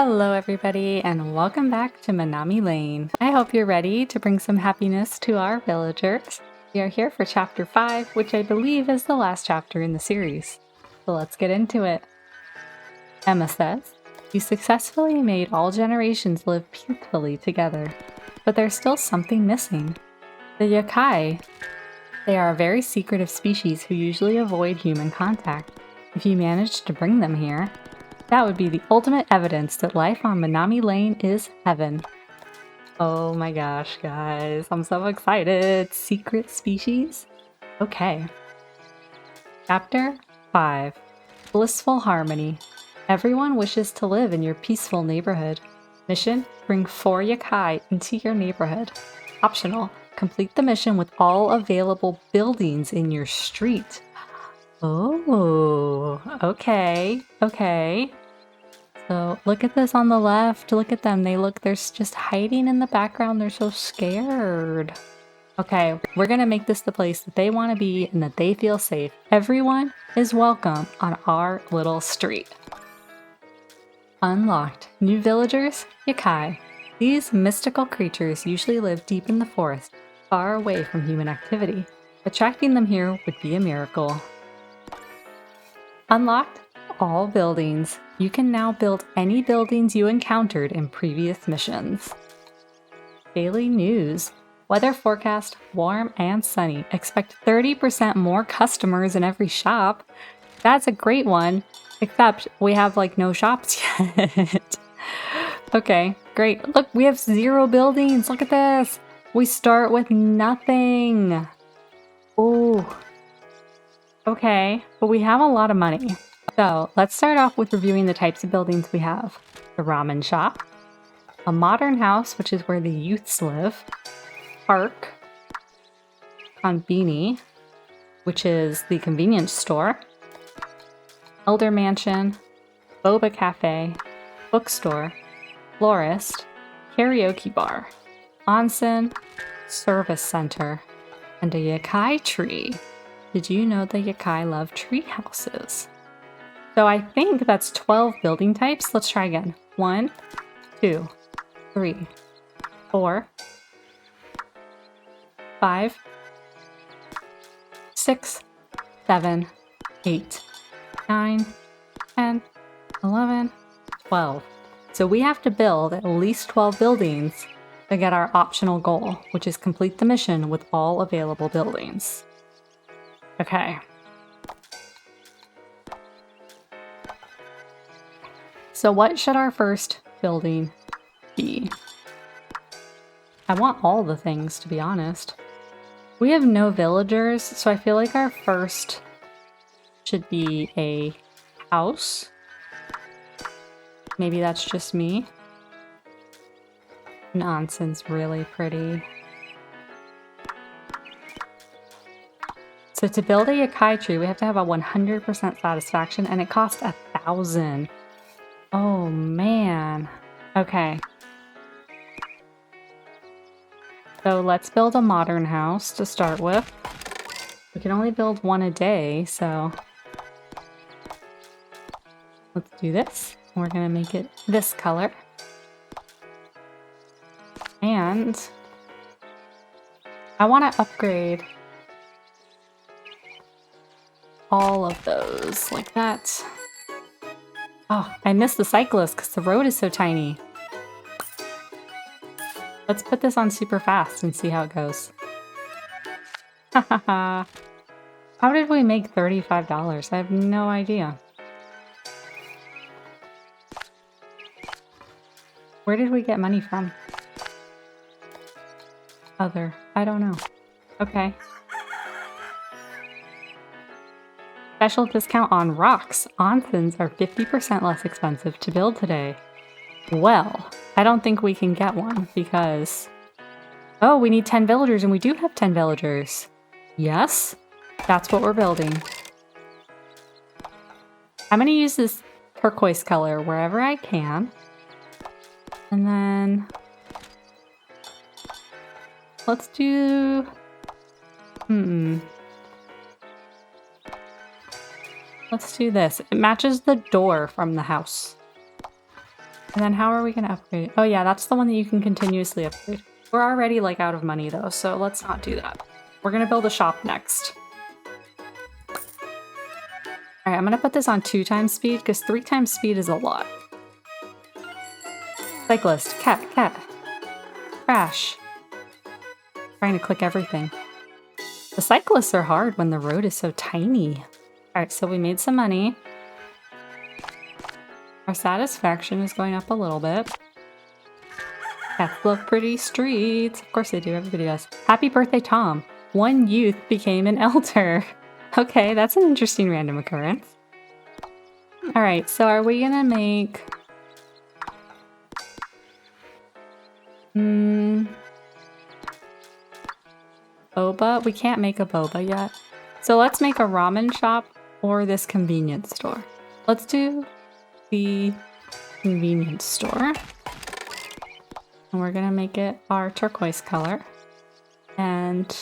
Hello everybody and welcome back to Minami Lane. I hope you're ready to bring some happiness to our villagers. We are here for chapter 5, which I believe is the last chapter in the series. So let's get into it. Emma says, "You successfully made all generations live peacefully together, but there's still something missing. The Yokai. They are a very secretive species who usually avoid human contact. If you managed to bring them here, that would be the ultimate evidence that life on Minami Lane is heaven." Oh my gosh, guys. I'm so excited. Secret species? Okay. Chapter 5. Blissful Harmony. Everyone wishes to live in your peaceful neighborhood. Mission: bring 4 Yokai into your neighborhood. Optional: complete the mission with all available buildings in your street. Oh, okay. So look at this on the left. Look at them. They're just hiding in the background. They're so scared. Okay, we're gonna make this the place that they want to be and that they feel safe. Everyone is welcome on our little street. Unlocked. New villagers, Yokai. These mystical creatures usually live deep in the forest, far away from human activity. Attracting them here would be a miracle. Unlocked. All buildings. You can now build any buildings you encountered in previous missions. Daily news. Weather forecast: warm and sunny. Expect 30% more customers in every shop. That's a great one, except we have like no shops yet. Okay, great. Look, we have 0 buildings. Look at this. We start with nothing. Oh. Okay, but we have a lot of money. So let's start off with reviewing the types of buildings we have. The ramen shop, a modern house, which is where the youths live, park, konbini, which is the convenience store, elder mansion, boba cafe, bookstore, florist, karaoke bar, onsen, service center, and a yokai tree. Did you know the yokai love tree houses? So I think that's 12 building types. Let's try again. 1, 2, 3, 4, 5, 6, 7, 8, 9, 10, 11, 12. So we have to build at least 12 buildings to get our optional goal, which is complete the mission with all available buildings. Okay. So what should our first building be? I want all the things, to be honest. We have no villagers, so I feel like our first should be a house. Maybe that's just me. Nonsense, really pretty. So to build a yokai tree, we have to have a 100% satisfaction, and it costs 1,000. Oh man. Okay. So let's build a modern house to start with. We can only build 1 a day, so let's do this. We're gonna make it this color. And I want to upgrade all of those like that. Oh, I missed the cyclist because the road is so tiny. Let's put this on super fast and see how it goes. Hahaha. How did we make $35? I have no idea. Where did we get money from? Other. I don't know. Okay. Special discount on rocks. Onsens are 50% less expensive to build today. Well, I don't think we can get one because... Oh, we need 10 villagers, and we do have 10 villagers. Yes, that's what we're building. I'm gonna use this turquoise color wherever I can. And then... let's do... Let's do this. It matches the door from the house. And then how are we gonna upgrade? Oh yeah, that's the one that you can continuously upgrade. We're already like out of money though, so let's not do that. We're gonna build a shop next. Alright, I'm gonna put this on 2 times speed because 3 times speed is a lot. Cyclist, cat, crash. Trying to click everything. The cyclists are hard when the road is so tiny. Alright, so we made some money. Our satisfaction is going up a little bit. Cats love pretty streets. Of course they do, everybody does. Happy birthday, Tom. 1 youth became an elder. Okay, that's an interesting random occurrence. Alright, so are we gonna make... boba? We can't make a boba yet. So let's make a ramen shop or this convenience store. Let's do the convenience store. And we're gonna make it our turquoise color. And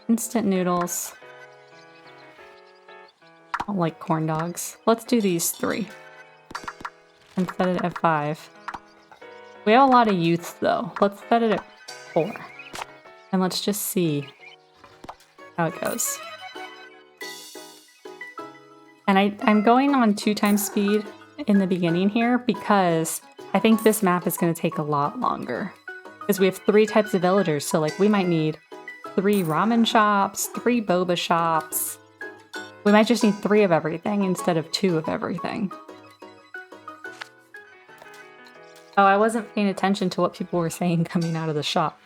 instant noodles. I don't like corn dogs. Let's do these 3. And set it at 5. We have a lot of youths though. Let's set it at 4. And let's just see how it goes. And I'm going on 2 times speed in the beginning here because I think this map is going to take a lot longer. Because we have 3 types of villagers, so like we might need 3 ramen shops, 3 boba shops. We might just need 3 of everything instead of 2 of everything. Oh, I wasn't paying attention to what people were saying coming out of the shop.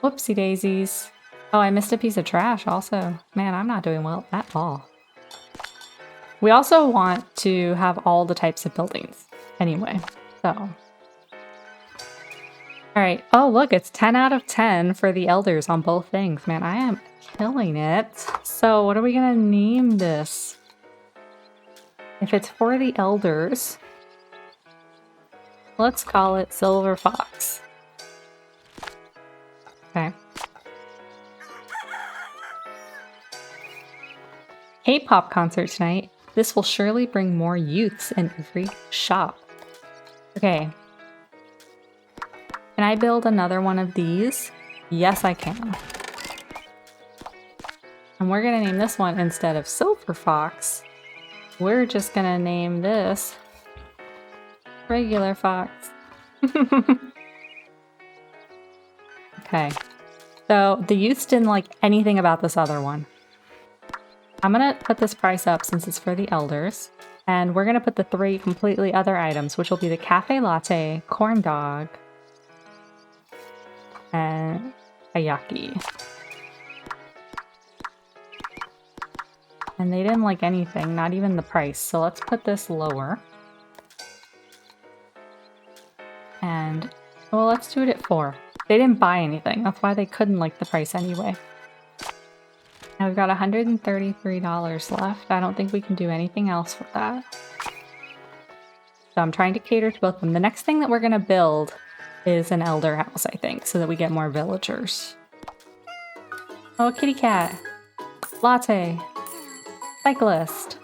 Whoopsie daisies. Oh, I missed a piece of trash also. Man, I'm not doing well at all. We also want to have all the types of buildings anyway, so. Alright, oh look, it's 10 out of 10 for the elders on both things. Man, I am killing it. So what are we gonna name this? If it's for the elders, let's call it Silver Fox. Okay. K-pop concert tonight. This will surely bring more youths in every shop. Okay. Can I build another one of these? Yes, I can. And we're gonna name this one, instead of Silver Fox, we're just gonna name this Regular Fox. Okay. So the youths didn't like anything about this other one. I'm gonna put this price up since it's for the elders. And we're gonna put the 3 completely other items, which will be the cafe latte, corn dog, and a yaki. And they didn't like anything, not even the price. So let's put this lower. And, well, let's do it at 4. They didn't buy anything. That's why they couldn't like the price anyway. Now we've got $133 left. I don't think we can do anything else with that. So I'm trying to cater to both of them. The next thing that we're going to build is an elder house, I think, so that we get more villagers. Oh, a kitty cat. Latte. Cyclist.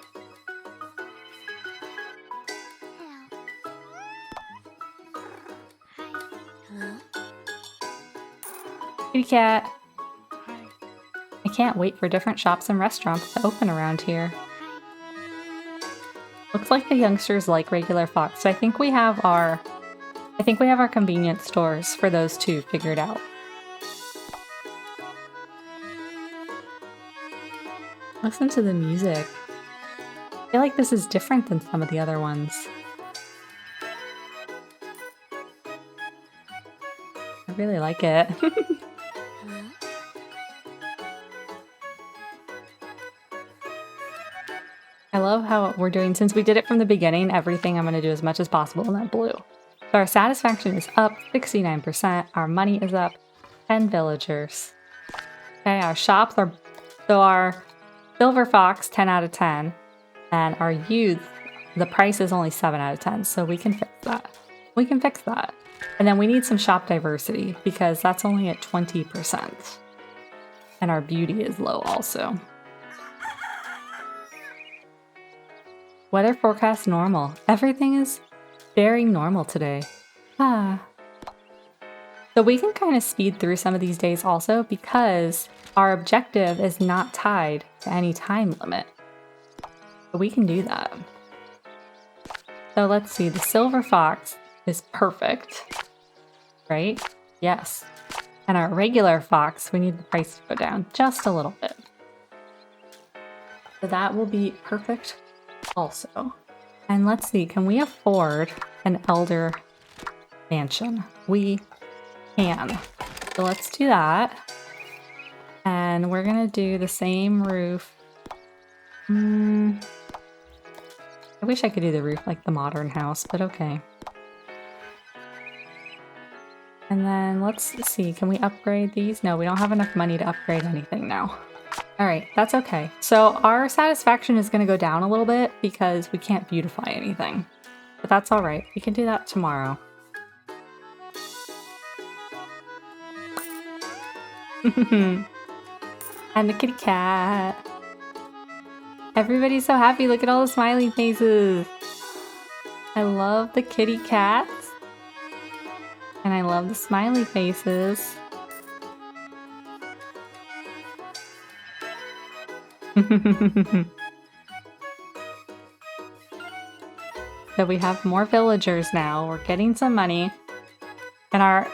Kitty cat. I can't wait for different shops and restaurants to open around here. Looks like the youngsters like Regular Fox, so I think we have our convenience stores for those 2 figured out. Listen to the music. I feel like this is different than some of the other ones. I really like it. I love how we're doing, since we did it from the beginning, everything I'm going to do as much as possible in that blue. So our satisfaction is up 69%, our money is up 10 villagers. Okay, our shops are, so our Silver Fox 10 out of 10, and our youth, the price is only 7 out of 10, so we can fix that. We can fix that. And then we need some shop diversity because that's only at 20%. And our beauty is low also. Weather forecast normal. Everything is very normal today. Ah. So we can kind of speed through some of these days also because our objective is not tied to any time limit. So we can do that. So let's see, the silver fox is perfect, right? Yes. And our regular fox, we need the price to go down just a little bit. So that will be perfect also. And let's see, can we afford an elder mansion? We can. So let's do that. And we're gonna do the same roof. I wish I could do the roof like the modern house, but okay. And then let's see, can we upgrade these? No, we don't have enough money to upgrade anything now. All right, that's okay. So our satisfaction is gonna go down a little bit because we can't beautify anything. But that's all right, we can do that tomorrow. And the kitty cat. Everybody's so happy. Look at all the smiley faces. I love the kitty cats. And I love the smiley faces. So we have more villagers now. We're getting some money. And our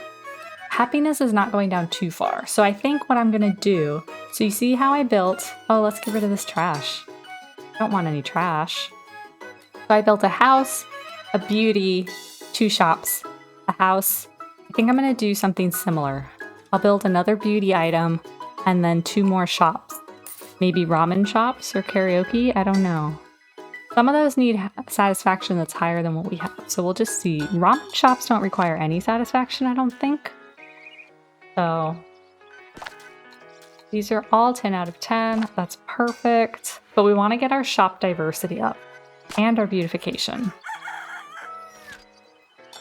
happiness is not going down too far. So I think what I'm gonna do, so you see how I built, oh, let's get rid of this trash. I don't want any trash. So I built a house, a beauty, 2 shops, a house. I think I'm gonna do something similar. I'll build another beauty item and then 2 more shops. Maybe ramen shops or karaoke, I don't know. Some of those need satisfaction that's higher than what we have, so we'll just see. Ramen shops don't require any satisfaction, I don't think. So these are all 10 out of 10. That's perfect. But we want to get our shop diversity up and our beautification.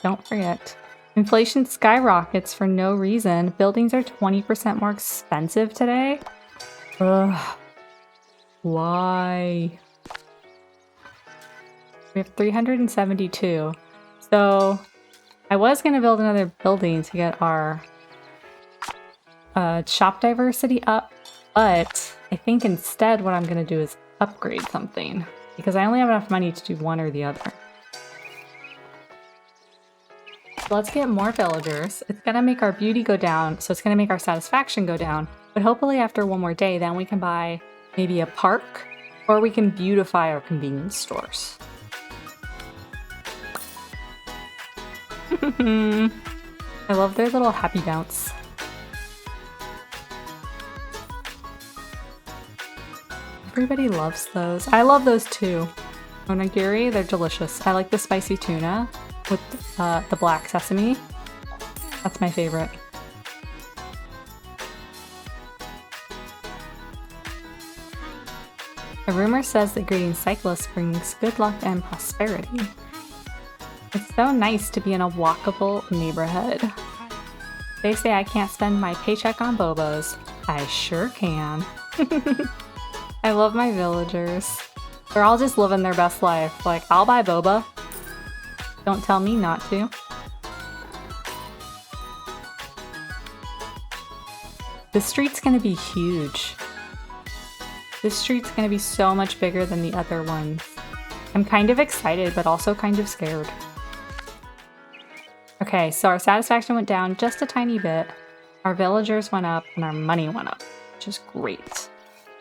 Don't forget. Inflation skyrockets for no reason. Buildings are 20% more expensive today. Ugh. Why? We have 372. So I was going to build another building to get our shop diversity up, but I think instead what I'm going to do is upgrade something because I only have enough money to do one or the other. So let's get more villagers. It's going to make our beauty go down, so it's going to make our satisfaction go down, but hopefully after one more day then we can buy maybe a park or we can beautify our convenience stores. I love their little happy bounce. Everybody loves those. I love those too. Onigiri, they're delicious. I like the spicy tuna with the black sesame. That's my favorite. A rumor says that greeting cyclists brings good luck and prosperity. It's so nice to be in a walkable neighborhood. They say I can't spend my paycheck on bobos. I sure can. I love my villagers. They're all just living their best life. Like, I'll buy boba. Don't tell me not to. This street's gonna be huge. This street's gonna be so much bigger than the other ones. I'm kind of excited, but also kind of scared. Okay, so our satisfaction went down just a tiny bit. Our villagers went up and our money went up, which is great.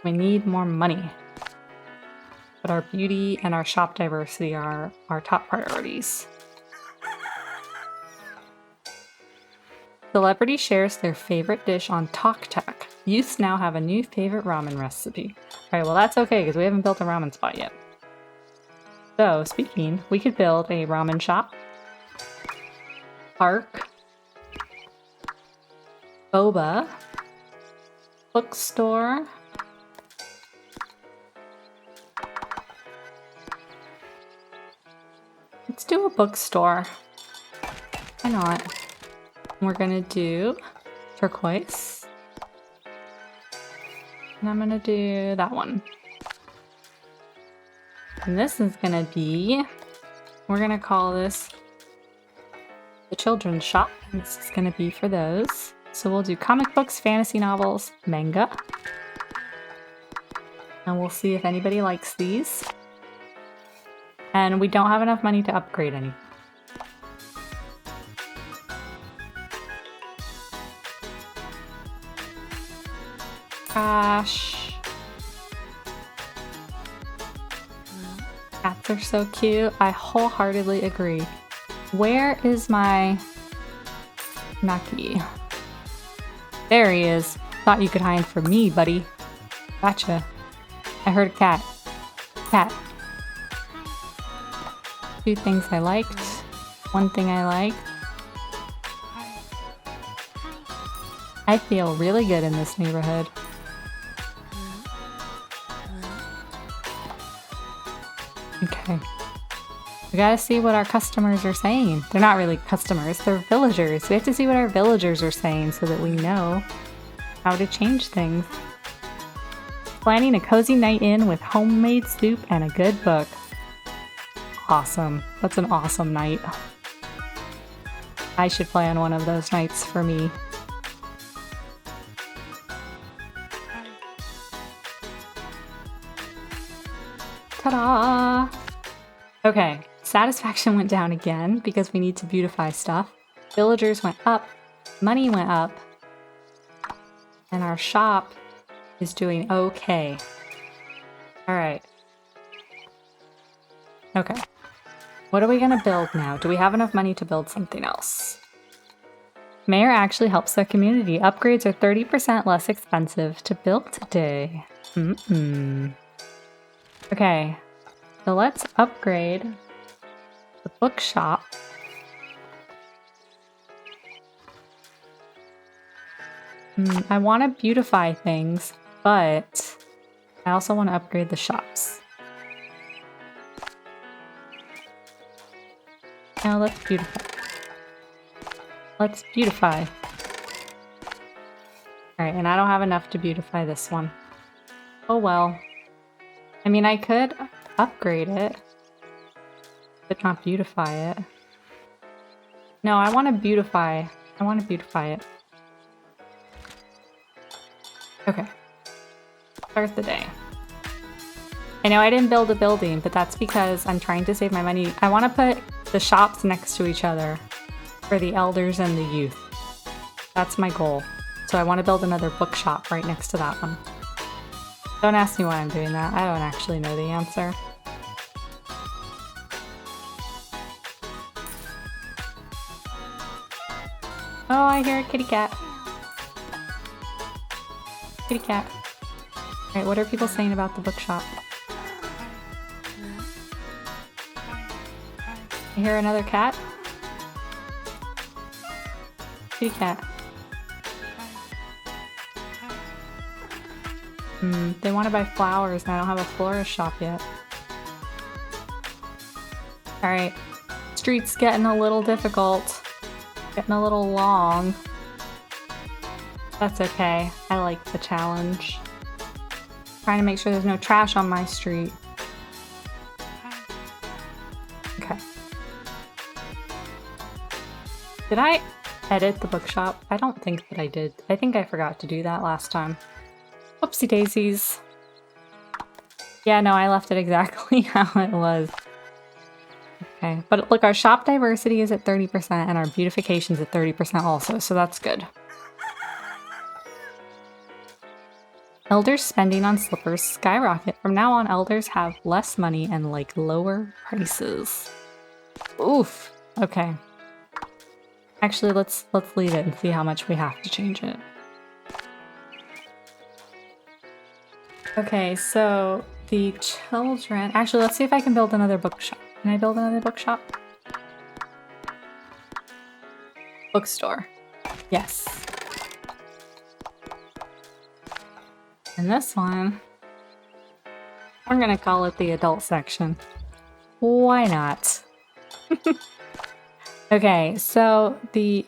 We need more money. But our beauty and our shop diversity are our top priorities. Celebrity shares their favorite dish on TokTok. Youths now have a new favorite ramen recipe. Alright, well that's okay because we haven't built a ramen spot yet. So, speaking, we could build a ramen shop, park, boba, bookstore, let's do a bookstore. Why not? We're gonna do turquoise. And I'm gonna do that one. And this is gonna be, we're gonna call this the children's shop. And this is gonna be for those. So we'll do comic books, fantasy novels, manga. And we'll see if anybody likes these. And we don't have enough money to upgrade any. Gosh. Cats are so cute. I wholeheartedly agree. Where is my Naki? There he is. Thought you could hide from me, buddy. Gotcha. I heard a cat. Cat. 2 things I liked. 1 thing I liked. I feel really good in this neighborhood. Okay. We gotta see what our customers are saying. They're not really customers, they're villagers. We have to see what our villagers are saying so that we know how to change things. Planning a cozy night in with homemade soup and a good book. Awesome. That's an awesome night. I should plan one of those nights for me. Ta-da! Okay, satisfaction went down again because we need to beautify stuff. Villagers went up, money went up, and our shop is doing okay. Alright. Okay. What are we gonna build now? Do we have enough money to build something else? Mayor actually helps the community. Upgrades are 30% less expensive to build today. Okay, so let's upgrade the bookshop. I want to beautify things, but I also want to upgrade the shops. Now let's beautify. Let's beautify. Alright, and I don't have enough to beautify this one. Oh well. I mean, I could upgrade it, but not beautify it. No, I want to beautify. I want to beautify it. Okay. Start the day. I know I didn't build a building, but that's because I'm trying to save my money. I want to put the shops next to each other for the elders and the youth. That's my goal. So I want to build another bookshop right next to that one. Don't ask me why I'm doing that. I don't actually know the answer. Oh, I hear a kitty cat. Kitty cat. Alright, what are people saying about the bookshop? I hear another cat. Kitty cat. They want to buy flowers and I don't have a florist shop yet. Alright. Street's getting a little difficult. Getting a little long. That's okay. I like the challenge. Trying to make sure there's no trash on my street. Okay. Did I edit the bookshop? I don't think that I did. I think I forgot to do that last time. Whoopsie daisies. Yeah, no, I left it exactly how it was. Okay, but look, our shop diversity is at 30% and our beautification's at 30% also, so that's good. Elders spending on slippers skyrocket. From now on, elders have less money and like lower prices. Oof. Okay. Actually, let's leave it and see how much we have to change it. Okay, so the children... Actually, let's see if I can build another bookshop. Can I build another bookshop? Bookstore. Yes. And this one, we're gonna call it the adult section. Why not? Okay, so they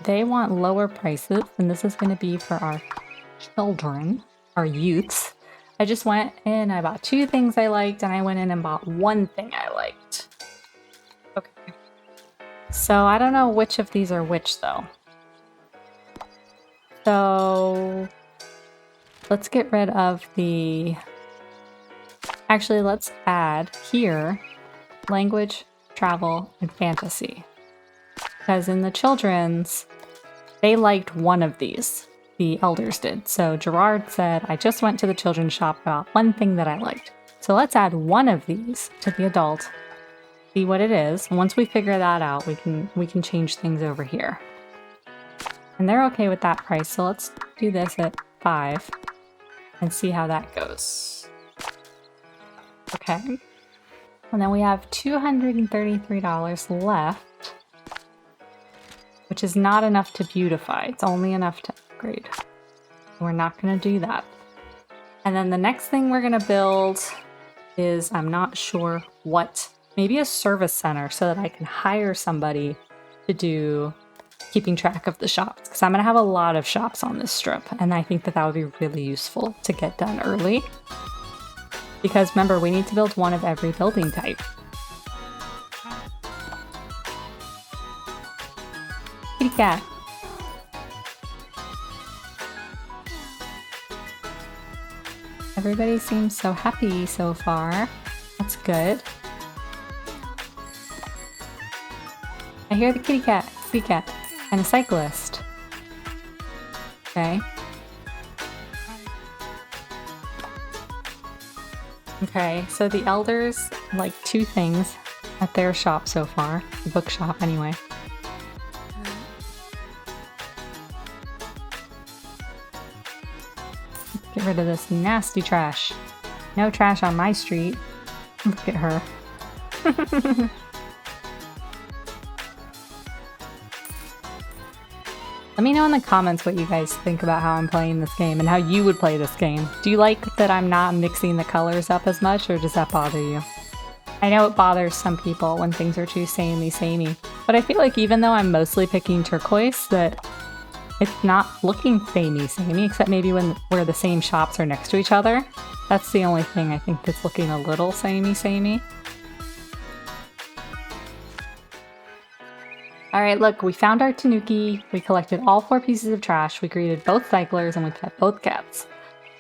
want lower prices, and this is gonna be for our children, our youths. I just went in, I bought 2 things I liked, and I went in and bought 1 thing I liked. Okay. So I don't know which of these are which though. So let's get rid of the... Actually, let's add here language, travel, and fantasy. Because in the children's, they liked one of these. The elders did. So Gerard said, I just went to the children's shop about 1 thing that I liked. So let's add 1 of these to the adult, see what it is. And once we figure that out, we can change things over here. And they're okay with that price, so let's do this at 5 and see how that goes. Okay. And then we have $233 left, which is not enough to beautify. It's only enough to upgrade. We're not going to do that. And then the next thing we're going to build is, I'm not sure what, maybe a service center so that I can hire somebody to do keeping track of the shops. Because I'm going to have a lot of shops on this strip, and I think that that would be really useful to get done early. Because remember, we need to build 1 of every building type. Kitty cat. Everybody seems so happy so far. That's good. I hear the kitty cat, and a cyclist. Okay. Okay, so the elders like 2 things at their shop so far. The bookshop, anyway. Let's get rid of this nasty trash. No trash on my street. Look at her. Let me know in the comments what you guys think about how I'm playing this game and how you would play this game. Do you like that I'm not mixing the colors up as much, or does that bother you? I know it bothers some people when things are too samey, but I feel like even though I'm mostly picking turquoise, that it's not looking samey, except maybe where the same shops are next to each other. That's the only thing I think that's looking a little samey. Alright, look, we found our tanuki, we collected all 4 pieces of trash, we greeted both cyclers, and we pet both cats.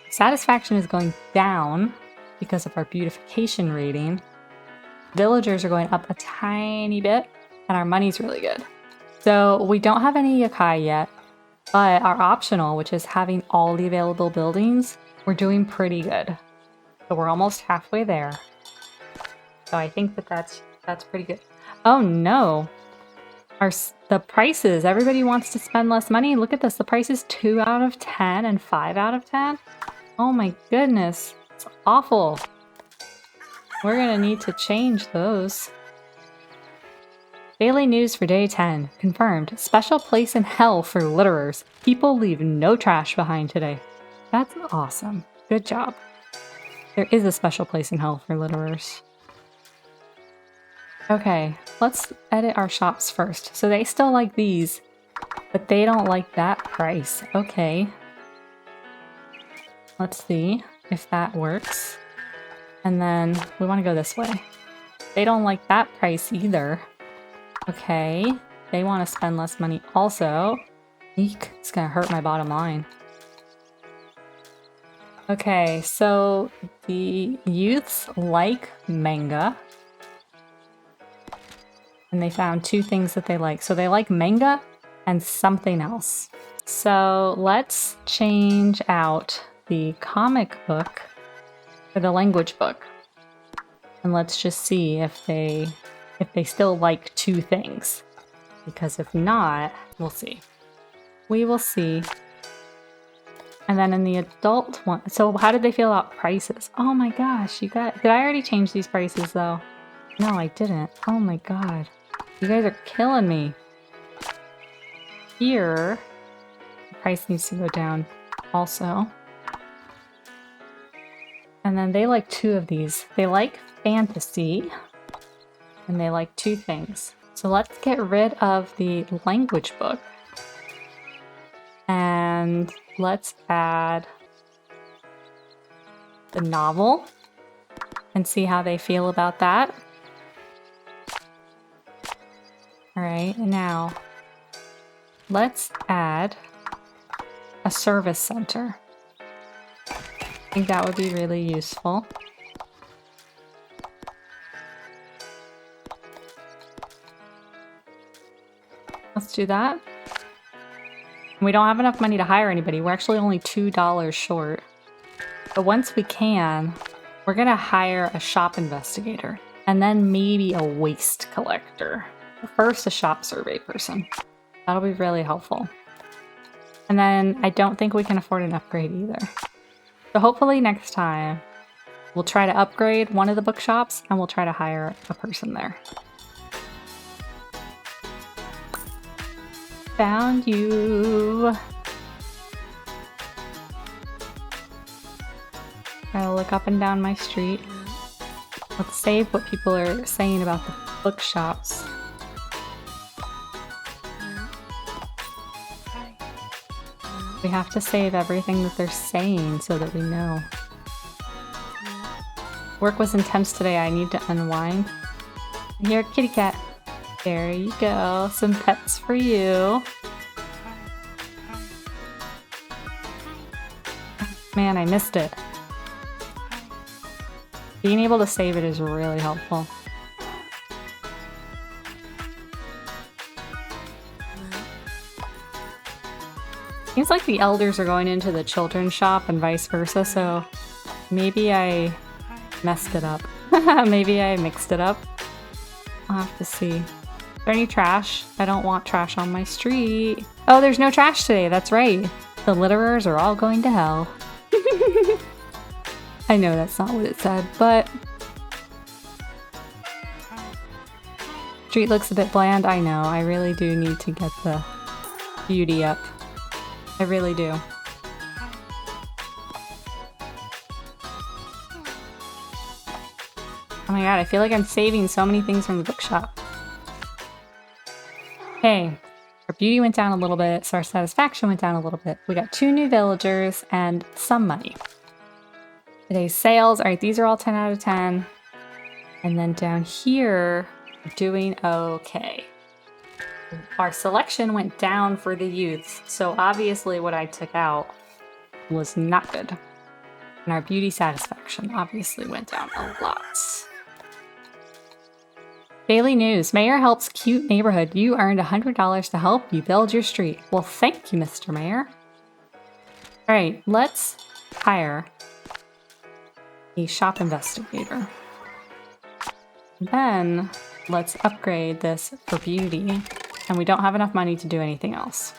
Satisfaction is going down because of our beautification rating. Villagers are going up a tiny bit, and our money's really good. So we don't have any yokai yet, but our optional, which is having all the available buildings, we're doing pretty good. So we're almost halfway there. So I think that that's pretty good. Oh no! The prices, everybody wants to spend less money. Look at this, the price is 2 out of 10 and 5 out of 10. Oh my goodness, it's awful. We're gonna need to change those. Daily news for day 10. Confirmed. Special place in hell for litterers. People leave no trash behind today. That's awesome. Good job. There is a special place in hell for litterers. Okay, let's edit our shops first. So they still like these, but they don't like that price. Okay. Let's see if that works. And then we want to go this way. They don't like that price either. Okay. They want to spend less money also. Eek, it's gonna hurt my bottom line. Okay, so the youths like manga. And they found 2 things that they like. So they like manga and something else. So let's change out the comic book for the language book. And let's just see if they still like 2 things. Because if not, we'll see. We will see. And then in the adult one, so how did they feel about prices? Oh my gosh, did I already change these prices though? No, I didn't. Oh my god. You guys are killing me. Here, the price needs to go down also. And then they like 2 of these. They like fantasy, and they like 2 things. So let's get rid of the language book. And let's add the novel and see how they feel about that. Alright, now let's add a service center. I think that would be really useful. Let's do that. We don't have enough money to hire anybody. We're actually only $2 short. But once we can, we're gonna hire a shop investigator and then maybe a waste collector. First, a shop survey person. That'll be really helpful. And then I don't think we can afford an upgrade either. So hopefully next time we'll try to upgrade one of the bookshops and we'll try to hire a person there. Found you. Gotta look up and down my street. Let's save what people are saying about the bookshops. We have to save everything that they're saying so that we know. Work was intense today. I need to unwind. Here, kitty cat. There you go. Some pets for you. Man, I missed it. Being able to save it is really helpful. Seems like the elders are going into the children's shop and vice versa, so maybe I messed it up. Maybe I mixed it up. I'll have to see. Is there any trash? I don't want trash on my street. Oh, there's no trash today. That's right. The litterers are all going to hell. I know that's not what it said, but... Street looks a bit bland. I know. I really do need to get the beauty up. I really do. Oh my god, I feel like I'm saving so many things from the bookshop. Okay, our beauty went down a little bit, so our satisfaction went down a little bit. We got 2 new villagers and some money. Today's sales, alright, these are all 10 out of 10. And then down here, we're doing okay. Our selection went down for the youths, so obviously what I took out was not good. And our beauty satisfaction obviously went down a lot. Daily news. Mayor helps cute neighborhood. You earned $100 to help you build your street. Well, thank you, Mr. Mayor. Alright, let's hire a shop investigator. Then let's upgrade this for beauty. And we don't have enough money to do anything else.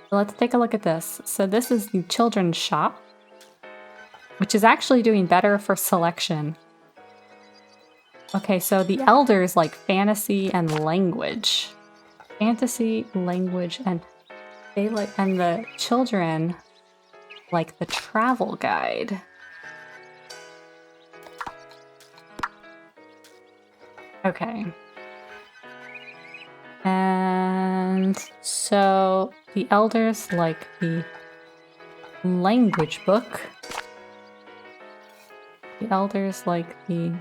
So let's take a look at this. So this is the children's shop, which is actually doing better for selection. Okay, so the elders like fantasy and language. Fantasy, language, and they like, and the children like the travel guide. Okay. And so the elders like the language book. The elders like the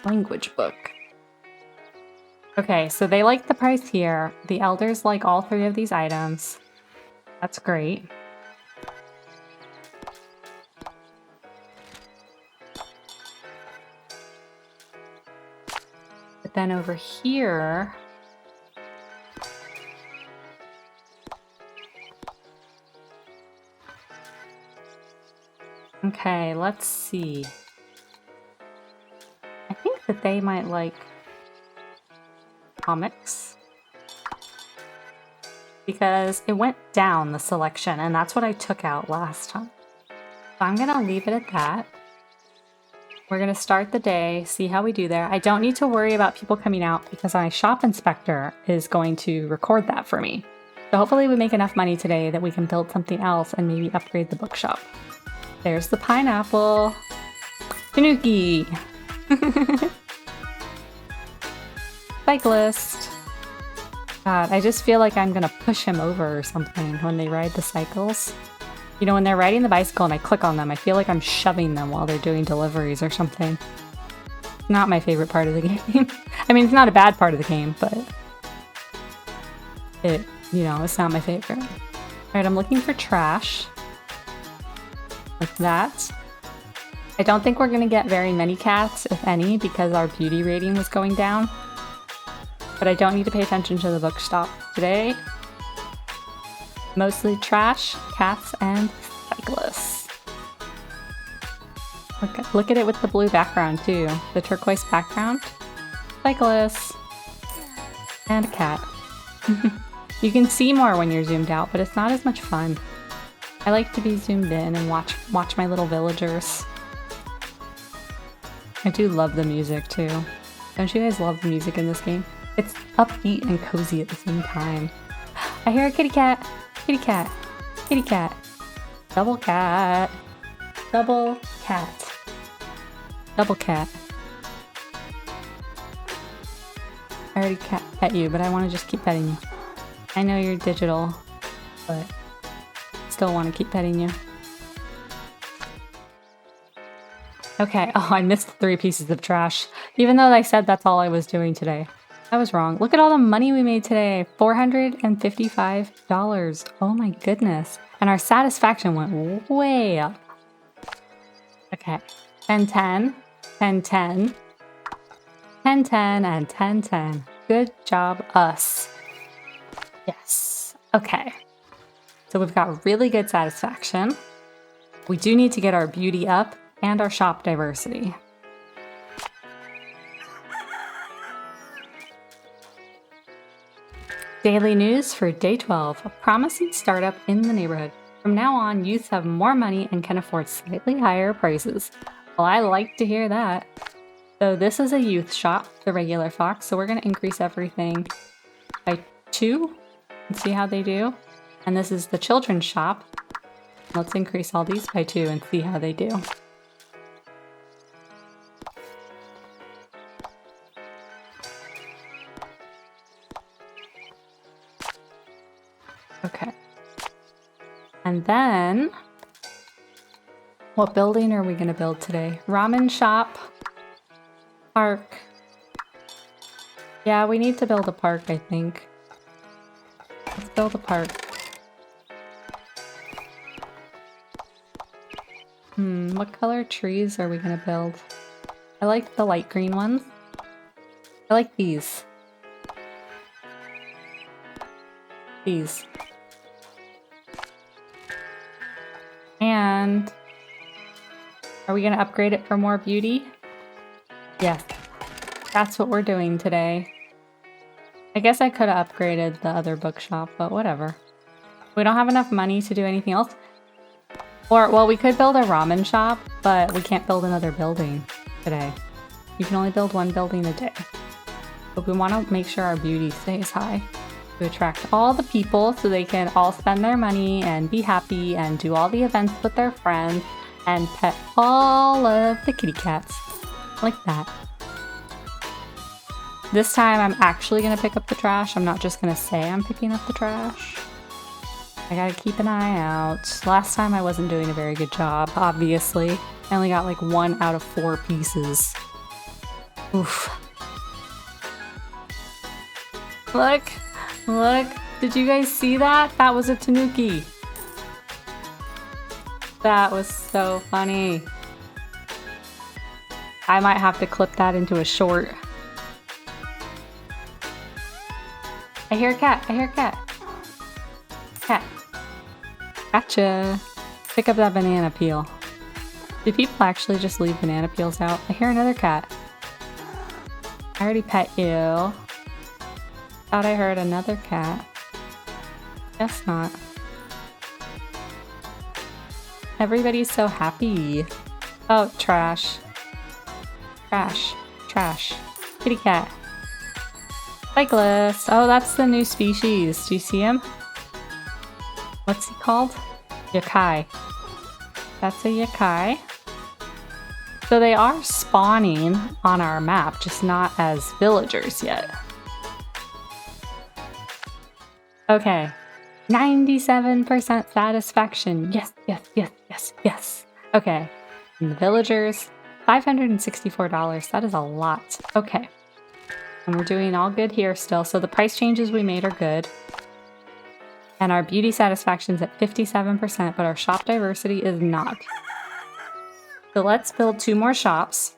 language book. Okay, so they like the price here. The elders like all 3 of these items. That's great. But then over here, okay, let's see. I think that they might like comics because it went down the selection and that's what I took out last time. So I'm gonna leave it at that. We're gonna start the day, see how we do there. I don't need to worry about people coming out because my shop inspector is going to record that for me. So hopefully we make enough money today that we can build something else and maybe upgrade the bookshop. There's the pineapple. Tanuki. Cyclist. God, I just feel like I'm gonna push him over or something when they ride the cycles. You know, when they're riding the bicycle and I click on them, I feel like I'm shoving them while they're doing deliveries or something. Not my favorite part of the game. I mean, it's not a bad part of the game, but you know, it's not my favorite. Alright, I'm looking for trash. Like that. I don't think we're gonna get very many cats, if any, because our beauty rating was going down. But I don't need to pay attention to the bookstop today. Mostly trash, cats, and cyclists. Look at it with the blue background too. The turquoise background. Cyclists. And a cat. You can see more when you're zoomed out, but it's not as much fun. I like to be zoomed in and watch my little villagers. I do love the music too. Don't you guys love the music in this game? It's upbeat and cozy at the same time. I hear a kitty cat! Kitty cat! Kitty cat! Double cat! Double cat! Double cat. I already pet you, but I want to just keep petting you. I know you're digital, but still want to keep petting you. Okay, oh, I missed 3 pieces of trash. Even though I said that's all I was doing today. I was wrong. Look at all the money we made today. $455. Oh my goodness. And our satisfaction went way up. Okay. 10-10. 10-10. 10-10 and 10-10. Good job, us. Yes. Okay. So we've got really good satisfaction. We do need to get our beauty up and our shop diversity. Daily news for day 12. A promising startup in the neighborhood. From now on, youths have more money and can afford slightly higher prices. Well, I like to hear that. So this is a youth shop, the regular Fox. So we're going to increase everything by 2 and see how they do. And this is the children's shop. Let's increase all these by 2 and see how they do. Okay. And then, what building are we going to build today? Ramen shop. Park. Yeah, we need to build a park, I think. Let's build a park. What color trees are we going to build? I like the light green ones. I like these. These. And are we going to upgrade it for more beauty? Yes. That's what we're doing today. I guess I could have upgraded the other bookshop, but whatever. We don't have enough money to do anything else. Or, well, we could build a ramen shop, but we can't build another building today. You can only build 1 building a day. But we want to make sure our beauty stays high to attract all the people so they can all spend their money and be happy and do all the events with their friends and pet all of the kitty cats. Like that. This time I'm actually going to pick up the trash. I'm not just going to say I'm picking up the trash. I gotta keep an eye out. Last time I wasn't doing a very good job, obviously. I only got like 1 out of 4 pieces. Oof. Look! Look! Did you guys see that? That was a tanuki. That was so funny. I might have to clip that into a short. I hear a cat. I hear a cat. Cat. Gotcha. Pick up that banana peel. Do people actually just leave banana peels out? I hear another cat. I already pet you. Thought I heard another cat. Guess not. Everybody's so happy. Oh, trash. Trash. Trash. Kitty cat. Cyclist. Oh, that's the new species. Do you see him? What's he called? Yokai. That's a yokai. So they are spawning on our map, just not as villagers yet. Okay. 97% satisfaction. Yes, yes, yes, yes, yes. Okay. And the villagers, $564. That is a lot. Okay. And we're doing all good here still. So the price changes we made are good. And our beauty satisfaction's at 57%, but our shop diversity is not. So let's build 2 more shops.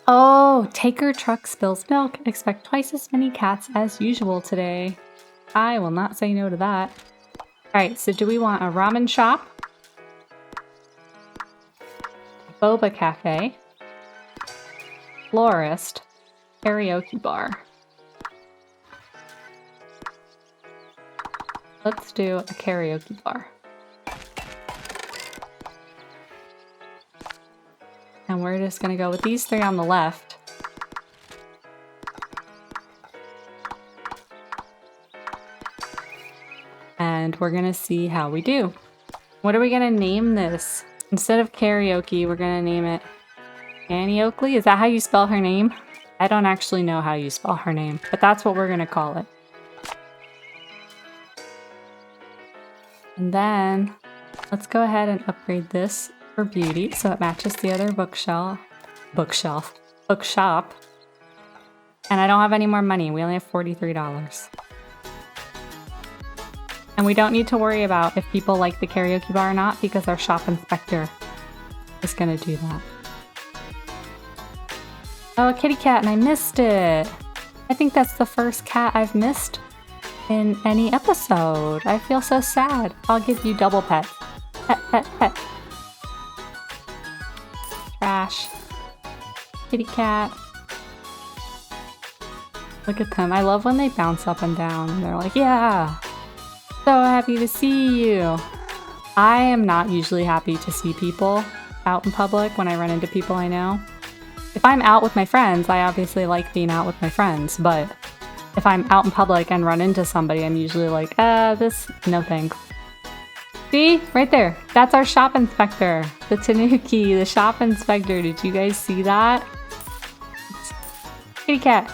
Oh, Taker truck spills milk. Expect twice as many cats as usual today. I will not say no to that. Alright, so do we want a ramen shop? Boba cafe? Florist? Karaoke bar? Let's do a karaoke bar. And we're just gonna go with these 3 on the left. And we're gonna see how we do. What are we gonna name this? Instead of karaoke, we're gonna name it Annie Oakley. Is that how you spell her name? I don't actually know how you spell her name, but that's what we're gonna call it. And then let's go ahead and upgrade this for beauty so it matches the other bookshop. And I don't have any more money. We only have $43. And we don't need to worry about if people like the karaoke bar or not because our shop inspector is gonna do that. Oh, a kitty cat, and I missed it. I think that's the first cat I've missed in any episode. I feel so sad. I'll give you double pet. Pet, pet, pet. Trash. Kitty cat. Look at them. I love when they bounce up and down. And they're like, yeah, so happy to see you. I am not usually happy to see people out in public when I run into people I know. If I'm out with my friends, I obviously like being out with my friends, but if I'm out in public and run into somebody, I'm usually like, no thanks. See? Right there. That's our shop inspector. The Tanuki, the shop inspector. Did you guys see that? Kitty cat.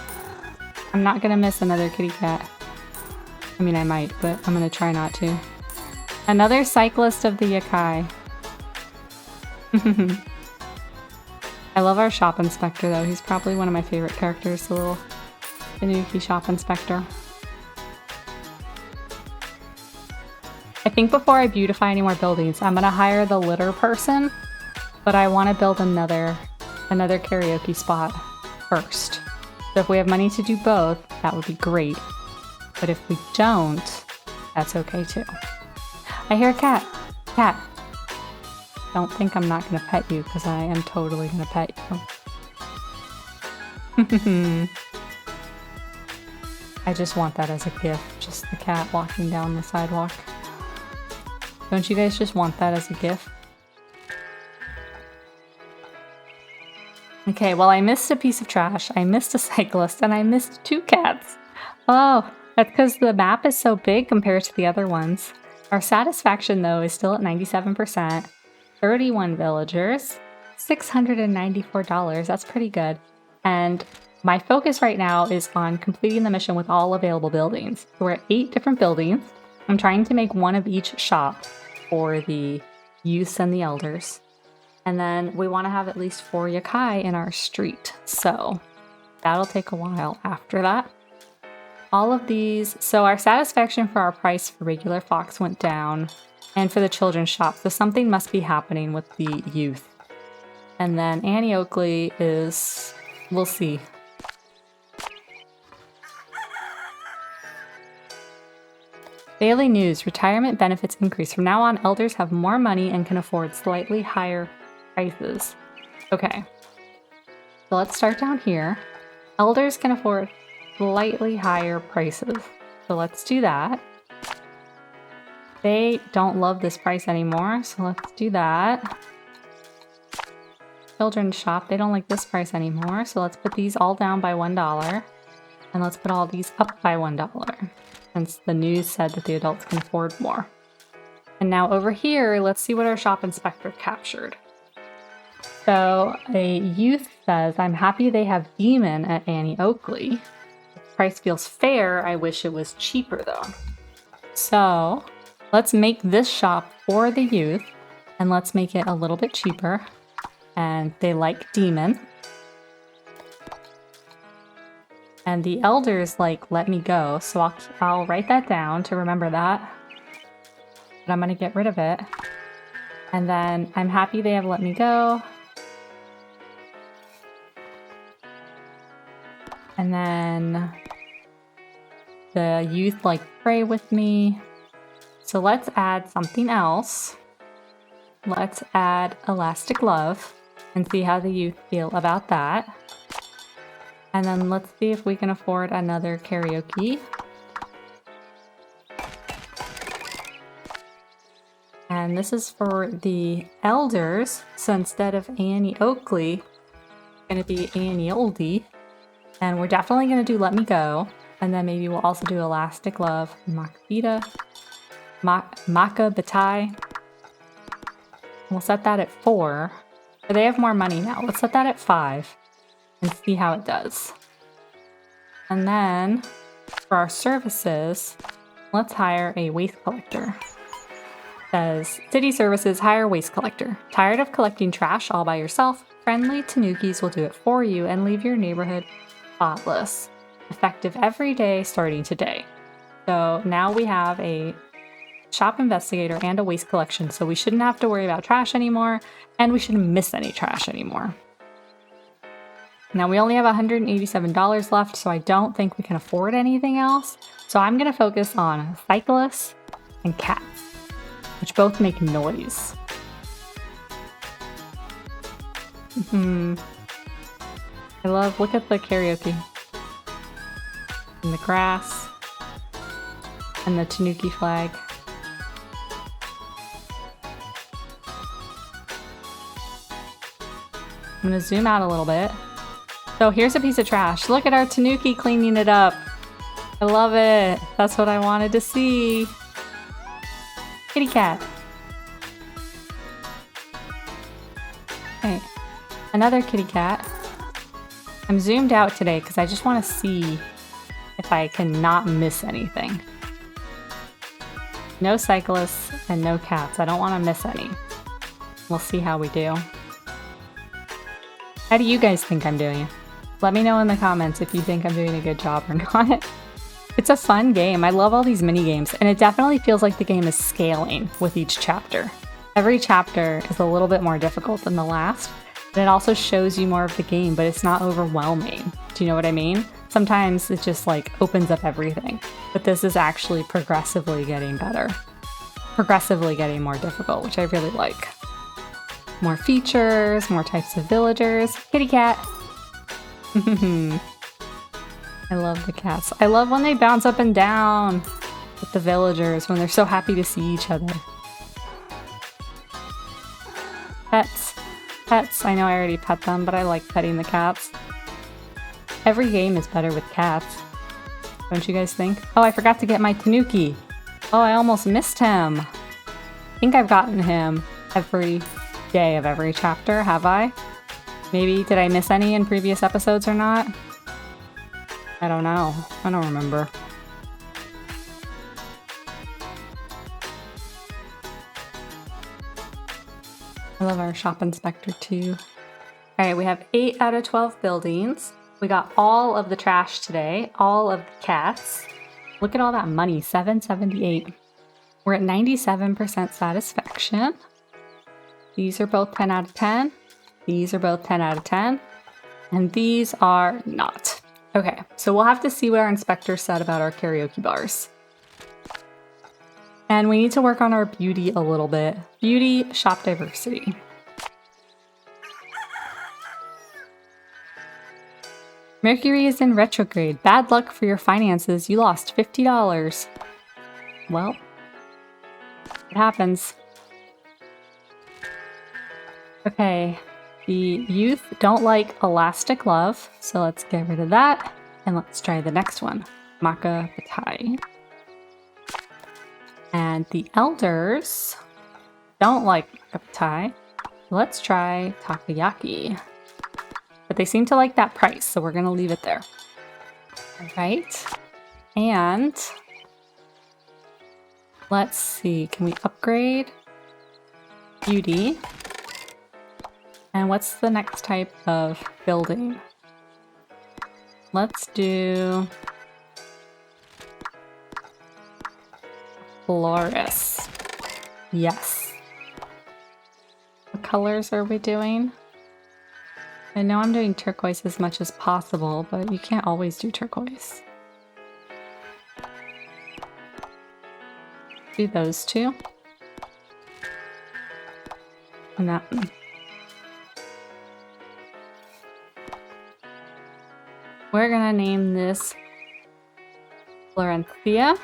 I'm not gonna miss another kitty cat. I mean, I might, but I'm gonna try not to. Another cyclist of the Yokai. I love our shop inspector, though. He's probably one of my favorite characters, the little Tanuki shop inspector. I think before I beautify any more buildings, I'm gonna hire the litter person, but I want to build another karaoke spot first. So if we have money to do both, that would be great. But if we don't, that's okay too. I hear a cat. Cat. Don't think I'm not gonna pet you, because I am totally gonna pet you. I just want that as a gift, just the cat walking down the sidewalk. Don't you guys just want that as a gift? Okay, well, I missed a piece of trash, I missed a cyclist, and I missed 2 cats. Oh, that's because the map is so big compared to the other ones. Our satisfaction, though, is still at 97%. 31 villagers, $694. That's pretty good. And my focus right now is on completing the mission with all available buildings. So we're at 8 different buildings. I'm trying to make one of each shop for the youths and the elders. And then we want to have at least 4 yokai in our street. So that'll take a while after that. All of these, so our satisfaction for our price for regular fox went down, and for the children's shop, so something must be happening with the youth. And then Annie Oakley is, we'll see. Daily news, retirement benefits increase. From now on, elders have more money and can afford slightly higher prices. Okay, so let's start down here. Elders can afford slightly higher prices. So let's do that. They don't love this price anymore, so let's do that. Children's shop, they don't like this price anymore, so let's put these all down by $1. And let's put all these up by $1, since the news said that the adults can afford more. And now over here, let's see what our shop inspector captured. So a youth says, I'm happy they have Demon at Annie Oakley. The price feels fair. I wish it was cheaper though. So let's make this shop for the youth, and let's make it a little bit cheaper. And they like demon. And the elders like let me go, so I'll write that down to remember that. But I'm gonna get rid of it. And then I'm happy they have let me go. And then the youth like pray with me. So let's add something else. Let's add elastic love and see how the youth feel about that. And then let's see if we can afford another karaoke. And this is for the elders. So instead of Annie Oakley, it's going to be Annie Oldie. And we're definitely going to do Let Me Go. And then maybe we'll also do Elastic Love, Makabita, Maka Batai. We'll set that at 4. But they have more money now. Let's set that at 5 and see how it does. And then for our services, let's hire a waste collector. It says, City Services, hire waste collector. Tired of collecting trash all by yourself? Friendly Tanukis will do it for you and leave your neighborhood spotless. Effective every day starting today. So now we have a shop investigator and a waste collection, so we shouldn't have to worry about trash anymore, and we shouldn't miss any trash anymore. Now we only have $187 left, so I don't think we can afford anything else. So I'm going to focus on cyclists and cats, which both make noise. I love, look at the karaoke. And the grass. And the Tanuki flag. I'm going to zoom out a little bit. So here's a piece of trash. Look at our Tanuki cleaning it up. I love it. That's what I wanted to see. Kitty cat. Okay. Another kitty cat. I'm zoomed out today because I just want to see if I can not miss anything. No cyclists and no cats. I don't want to miss any. We'll see how we do. How do you guys think I'm doing? Let me know in the comments if you think I'm doing a good job or not. It's a fun game. I love all these mini games, and it definitely feels like the game is scaling with each chapter. Every chapter is a little bit more difficult than the last, and it also shows you more of the game, but it's not overwhelming. Do you know what I mean? Sometimes it just like opens up everything, but this is actually progressively getting better. Progressively getting more difficult, which I really like. More features, more types of villagers. Kitty cat. I love the cats. I love when they bounce up and down with the villagers when they're so happy to see each other. Pets. Pets. I know I already pet them, but I like petting the cats. Every game is better with cats. Don't you guys think? Oh, I forgot to get my Tanuki. Oh, I almost missed him. I think I've gotten him every day of every chapter, have I? Maybe, did I miss any in previous episodes or not? I don't know. I don't remember. I love our shop inspector too. Alright, we have 8 out of 12 buildings. We got all of the trash today, all of the cats. Look at all that money, $778. We're at 97% satisfaction. These are both 10 out of 10. These are both 10 out of 10. And these are not. Okay, so we'll have to see what our inspector said about our karaoke bars. And we need to work on our beauty a little bit. Beauty, shop diversity. Mercury is in retrograde. Bad luck for your finances. You lost $50. Well, it happens. Okay, the youth don't like elastic love, so let's get rid of that. And let's try the next one, Maka Batai. And the elders don't like Maka Batai. Let's try Takoyaki. But they seem to like that price, so we're gonna leave it there. All right, and Let's see, can we upgrade? Beauty. And what's the next type of building? Let's do florist. Yes. What colors are we doing? I know I'm doing turquoise as much as possible, but you can't always do turquoise. Do those two. And that one. We're gonna name this Florencia.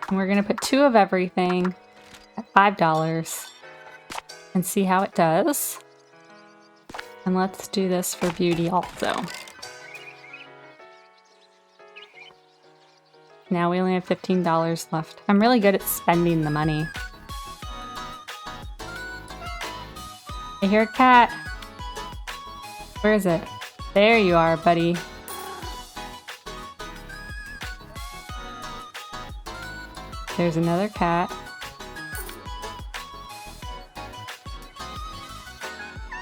And we're gonna put 2 of everything at $5 and see how it does. And let's do this for beauty also. Now we only have $15 left. I'm really good at spending the money. I hear a cat. Where is it? There you are, buddy. There's another cat.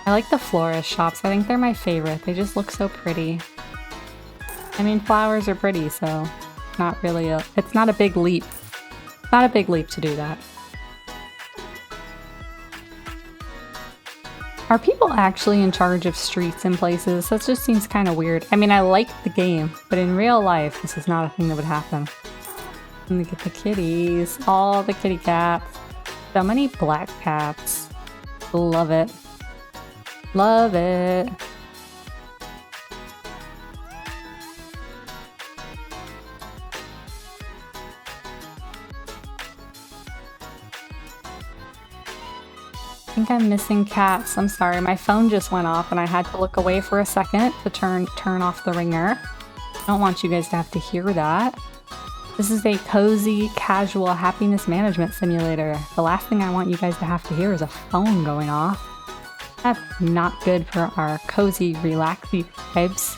I like the florist shops. I think they're my favorite. They just look so pretty. I mean, flowers are pretty, so not really it's not a big leap. Not a big leap to do that. Are people actually in charge of streets and places? That just seems kind of weird. I mean, I like the game, but in real life, this is not a thing that would happen. Look at the kitties. All the kitty cats. So many black cats. Love it. Love it. I think I'm missing cats. I'm sorry, my phone just went off and I had to look away for a second to turn off the ringer. I don't want you guys to have to hear that. This is a cozy, casual happiness management simulator. The last thing I want you guys to have to hear is a phone going off. That's not good for our cozy, relaxy vibes.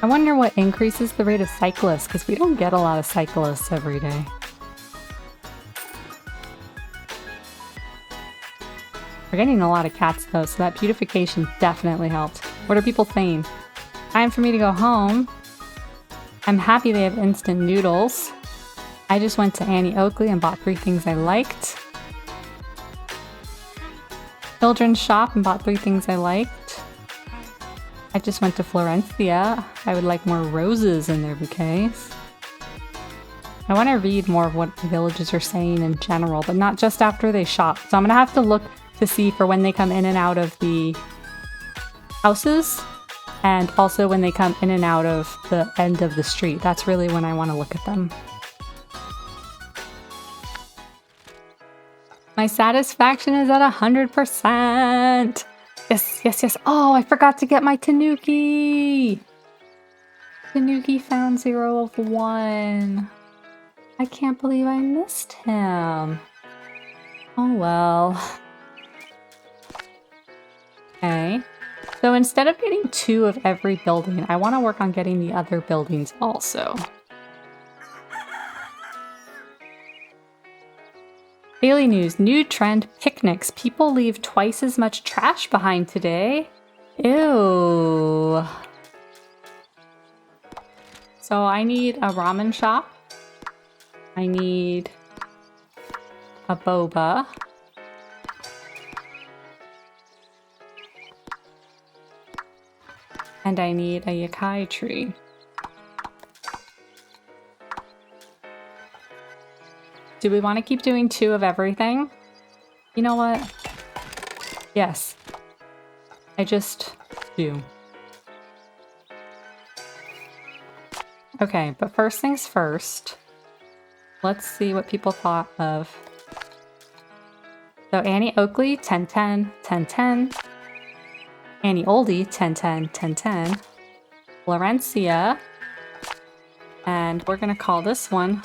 I wonder what increases the rate of cyclists, because we don't get a lot of cyclists every day. We're getting a lot of cats though, so that beautification definitely helped. What are people saying? Time for me to go home. I'm happy they have instant noodles. I just went to Annie Oakley and bought 3 things I liked. Children's shop and bought 3 things I liked. I just went to Florencia. I would like more roses in their bouquets. I want to read more of what the villagers are saying in general, but not just after they shop. So I'm going to have to look to see for when they come in and out of the houses, and also when they come in and out of the end of the street. That's really when I want to look at them. My satisfaction is at 100%. Yes, yes, yes. Oh, I forgot to get my Tanuki. Tanuki found 0 of 1. I can't believe I missed him. Oh well. Okay. So instead of getting 2 of every building, I want to work on getting the other buildings also. Daily news, new trend, picnics. People leave twice as much trash behind today. Ew. So I need a ramen shop. I need a boba. And I need a yokai tree. Do we want to keep doing 2 of everything? You know what? Yes. I just do. Okay, but first things first. Let's see what people thought of. So Annie Oakley, 10-10, 10-10. Annie Oldie, 10-10, 10-10. Florencia. And we're gonna call this one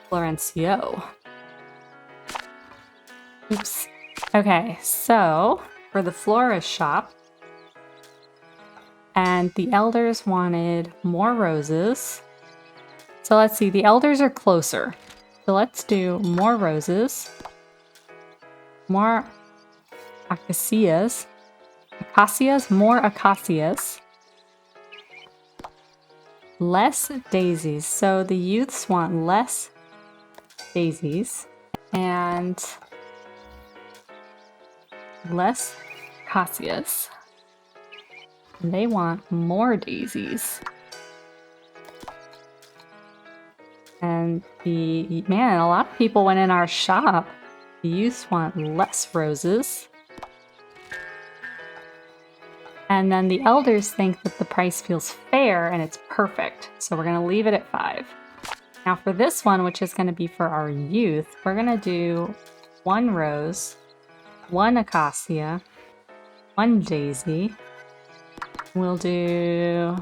Florencio. Oops. Okay, so for the florist shop. And the elders wanted more roses. So let's see, the elders are closer. So let's do more roses. More acacias. Acacias, more acacias. Less daisies. So the youths want less daisies. And less acacias. And they want more daisies. And man, a lot of people went in our shop. The youths want less roses. And then the elders think that the price feels fair and it's perfect. So we're gonna leave it at 5. Now for this one, which is gonna be for our youth, we're gonna do 1 rose, 1 acacia, 1 daisy. We'll do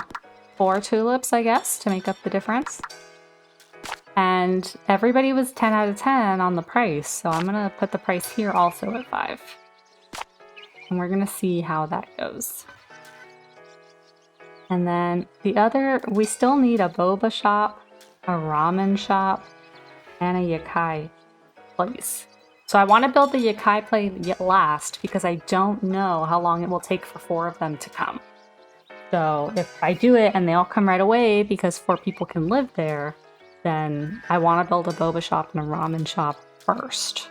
4 tulips, I guess, to make up the difference. And everybody was 10 out of 10 on the price, so I'm gonna put the price here also at 5. And we're gonna see how that goes. And then the other, we still need a boba shop, a ramen shop, and a yokai place. So I want to build the yokai place last because I don't know how long it will take for 4 of them to come. So if I do it and they all come right away because 4 people can live there, then I want to build a boba shop and a ramen shop first.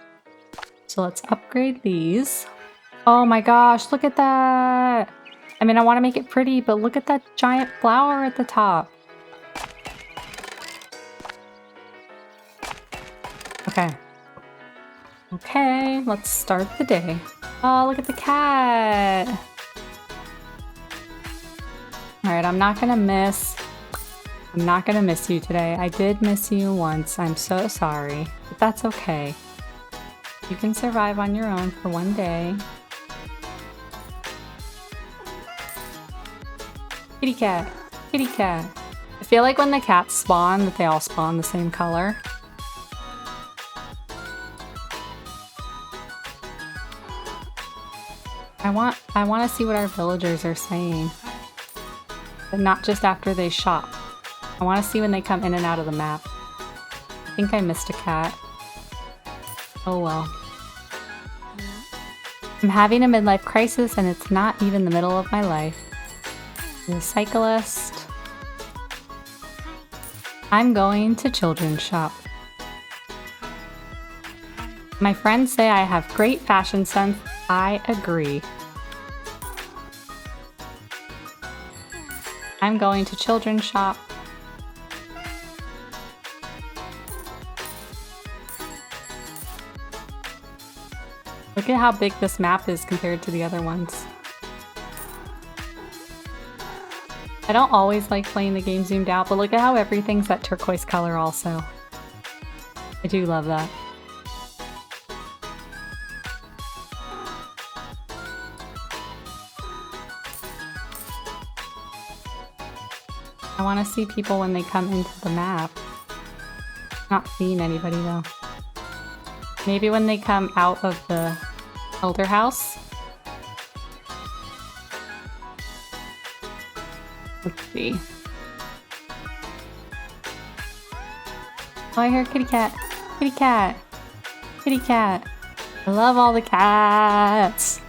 So let's upgrade these. Oh my gosh, look at that! I mean, I want to make it pretty, but look at that giant flower at the top. Okay. Okay, let's start the day. Oh, look at the cat! Alright, I'm not gonna miss you today. I did miss you once. I'm so sorry. But that's okay. You can survive on your own for 1 day. Kitty cat. Kitty cat. I feel like when the cats spawn, that they all spawn the same color. I want to see what our villagers are saying. But not just after they shop. I want to see when they come in and out of the map. I think I missed a cat. Oh well. I'm having a midlife crisis and it's not even the middle of my life. The cyclist. I'm going to children's shop. My friends say I have great fashion sense. I agree. I'm going to children's shop. Look at how big this map is compared to the other ones. I don't always like playing the game zoomed out, but look at how everything's that turquoise color also. I do love that. I want to see people when they come into the map. Not seeing anybody though. Maybe when they come out of the elder house. Let's see. Oh, I hear kitty cat. Kitty cat. Kitty cat. I love all the cats.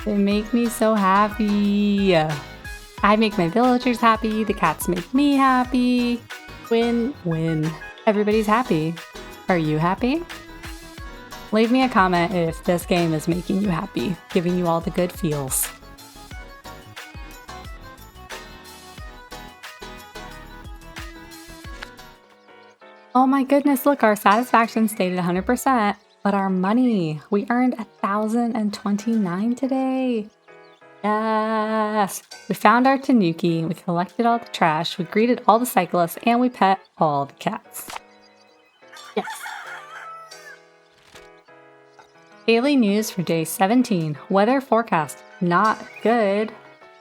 They make me so happy. I make my villagers happy. The cats make me happy. Win-win. Everybody's happy. Are you happy? Leave me a comment if this game is making you happy, giving you all the good feels. Oh my goodness, look, our satisfaction stayed at 100%, but our money, we earned 1,029 today. Yes! We found our tanuki, we collected all the trash, we greeted all the cyclists, and we pet all the cats. Yes! Daily news for day 17. Weather forecast. Not good.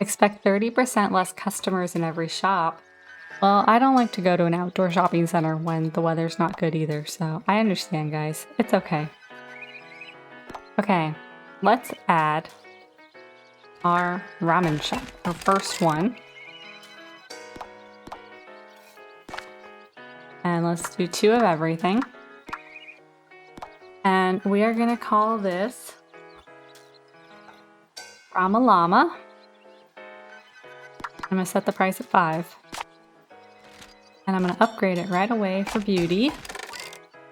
Expect 30% less customers in every shop. Well, I don't like to go to an outdoor shopping center when the weather's not good either, so I understand, guys. It's okay. Okay, let's add our ramen shop, our first one. And let's do 2 of everything. And we are gonna call this Rama Llama. I'm gonna set the price at 5. And I'm gonna upgrade it right away for beauty.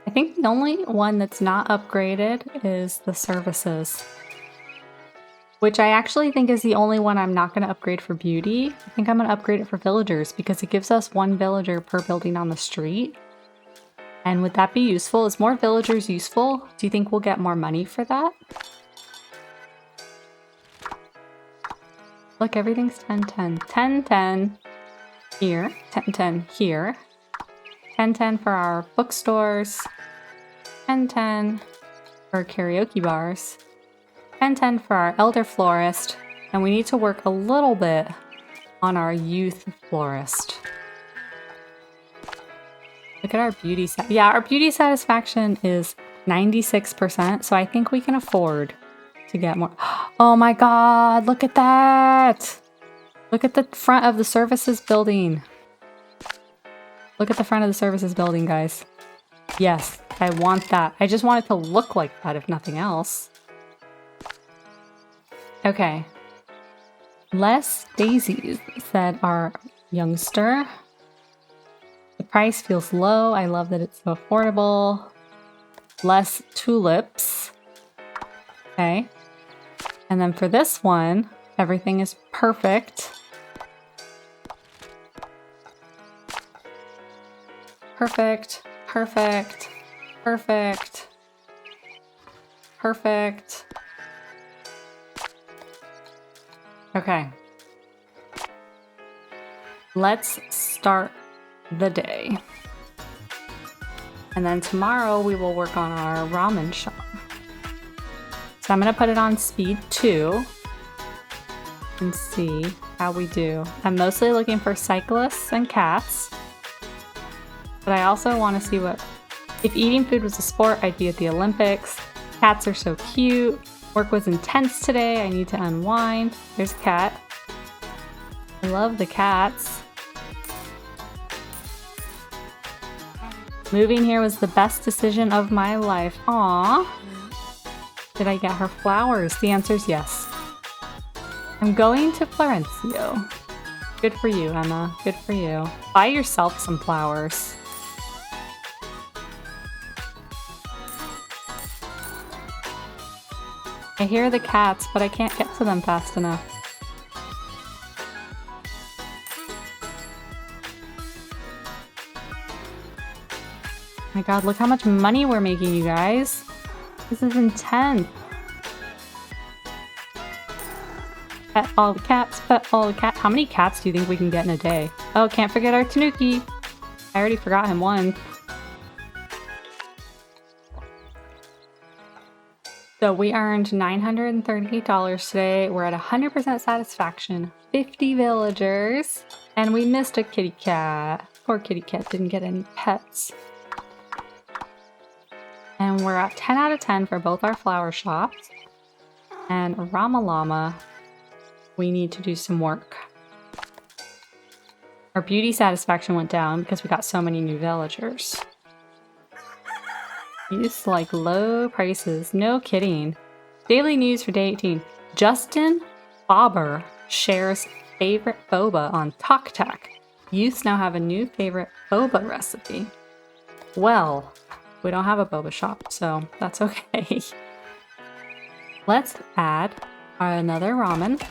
I think the only one that's not upgraded is the services, which I actually think is the only one I'm not gonna upgrade for beauty. I think I'm gonna upgrade it for villagers because it gives us 1 villager per building on the street. And would that be useful? Is more villagers useful? Do you think we'll get more money for that? Look, everything's 10-10. 10-10 here, 10-10 here. 10-10 for our bookstores. 10-10 for karaoke bars. 10-10 for our elder florist. And we need to work a little bit on our youth florist. Look at our beauty yeah, our beauty satisfaction is 96%, so I think we can afford to get more. Oh my god, look at that! Look at the front of the services building. Look at the front of the services building, guys. Yes, I want that. I just want it to look like that, if nothing else. Okay. Less daisies, said our youngster. The price feels low. I love that it's so affordable. Less tulips. Okay. And then for this one, everything is perfect. Perfect. Perfect. Perfect. Perfect. Okay. Let's start the day. And then tomorrow we will work on our ramen shop. So I'm gonna put it on speed 2 and see how we do. I'm mostly looking for cyclists and cats, but I also want to see what, if eating food was a sport, I'd be at the Olympics. Cats are so cute. Work was intense today. I need to unwind. There's a cat. I love the cats. Moving here was the best decision of my life. Aww. Did I get her flowers? The answer is yes. I'm going to Florencio. Good for you, Emma. Good for you. Buy yourself some flowers. I hear the cats, but I can't get to them fast enough. My god, look how much money we're making, you guys. This is intense. Pet all the cats, pet all the cats. How many cats do you think we can get in a day? Oh, can't forget our Tanuki. I already forgot him once. So we earned $938 today. We're at 100% satisfaction. 50 villagers. And we missed a kitty cat. Poor kitty cat didn't get any pets. And we're at 10 out of 10 for both our flower shops. And Rama Llama, we need to do some work. Our beauty satisfaction went down because we got so many new villagers. Use like low prices. No kidding. Daily news for day 18. Justin Bobber shares favorite boba on TokTok. Youths now have a new favorite boba recipe. Well, we don't have a boba shop, so that's okay. Let's add another ramen.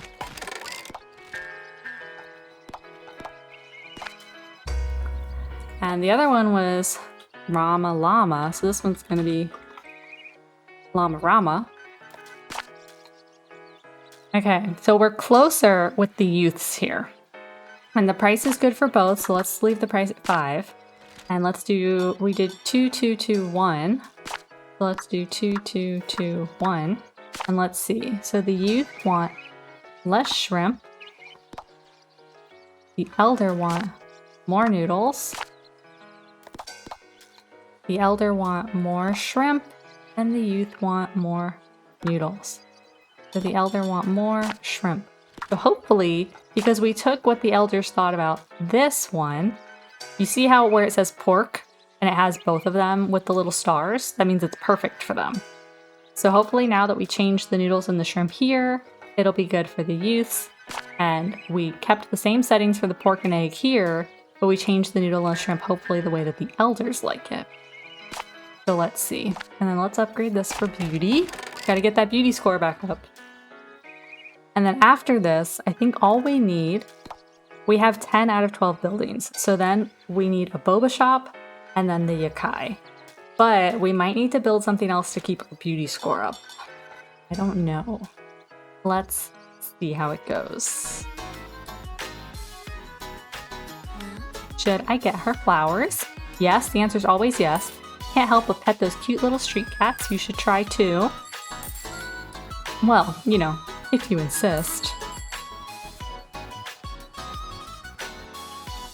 And the other one was Rama Llama, so this one's gonna be Llama Rama. Okay, so we're closer with the youths here. And the price is good for both, so let's leave the price at 5. And let's do, we did 2, 2, 2, 1. So let's do 2, 2, 2, 1. And let's see. So the youth want less shrimp. The elder want more noodles. The elder want more shrimp. And the youth want more noodles. So the elder want more shrimp. So hopefully, because we took what the elders thought about this one, you see how where it says pork and it has both of them with the little stars? That means it's perfect for them. So hopefully now that we changed the noodles and the shrimp here, it'll be good for the youths. And we kept the same settings for the pork and egg here, but we changed the noodle and shrimp hopefully the way that the elders like it. So let's see. And then let's upgrade this for beauty. Gotta get that beauty score back up. And then after this, I think all we need, we have 10 out of 12 buildings. So then we need a boba shop and then the yokai. But we might need to build something else to keep our beauty score up. I don't know. Let's see how it goes. Should I get her flowers? Yes, the answer is always yes. Can't help but pet those cute little street cats. You should try too. Well, you know, if you insist.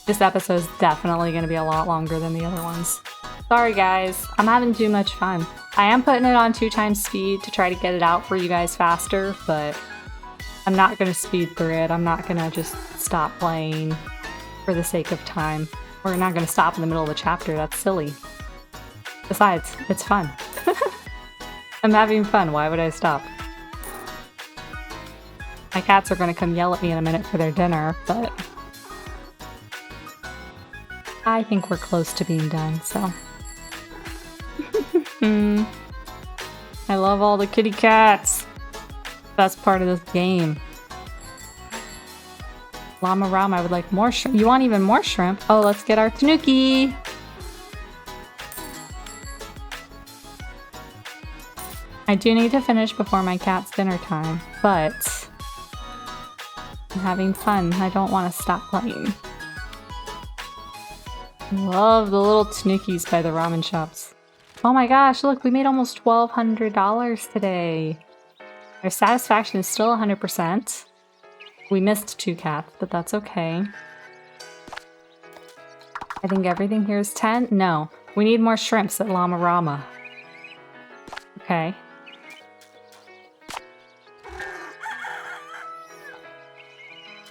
This episode is definitely going to be a lot longer than the other ones. Sorry guys, I'm having too much fun. I am putting it on 2x speed to try to get it out for you guys faster, but I'm not going to speed through it. I'm not going to just stop playing for the sake of time. We're not going to stop in the middle of the chapter. That's silly. Besides, it's fun. I'm having fun. Why would I stop? My cats are going to come yell at me in a minute for their dinner, but I think we're close to being done, so. I love all the kitty cats. Best part of this game. Llama Rama, I would like more shrimp. You want even more shrimp? Oh, let's get our tanuki. I do need to finish before my cat's dinner time, but I'm having fun. I don't want to stop playing. Love the little tanukis by the ramen shops. Oh my gosh, look, we made almost $1,200 today. Our satisfaction is still 100%. We missed 2 cats, but that's okay. I think everything here is 10. No, we need more shrimps at Llama Rama. Okay.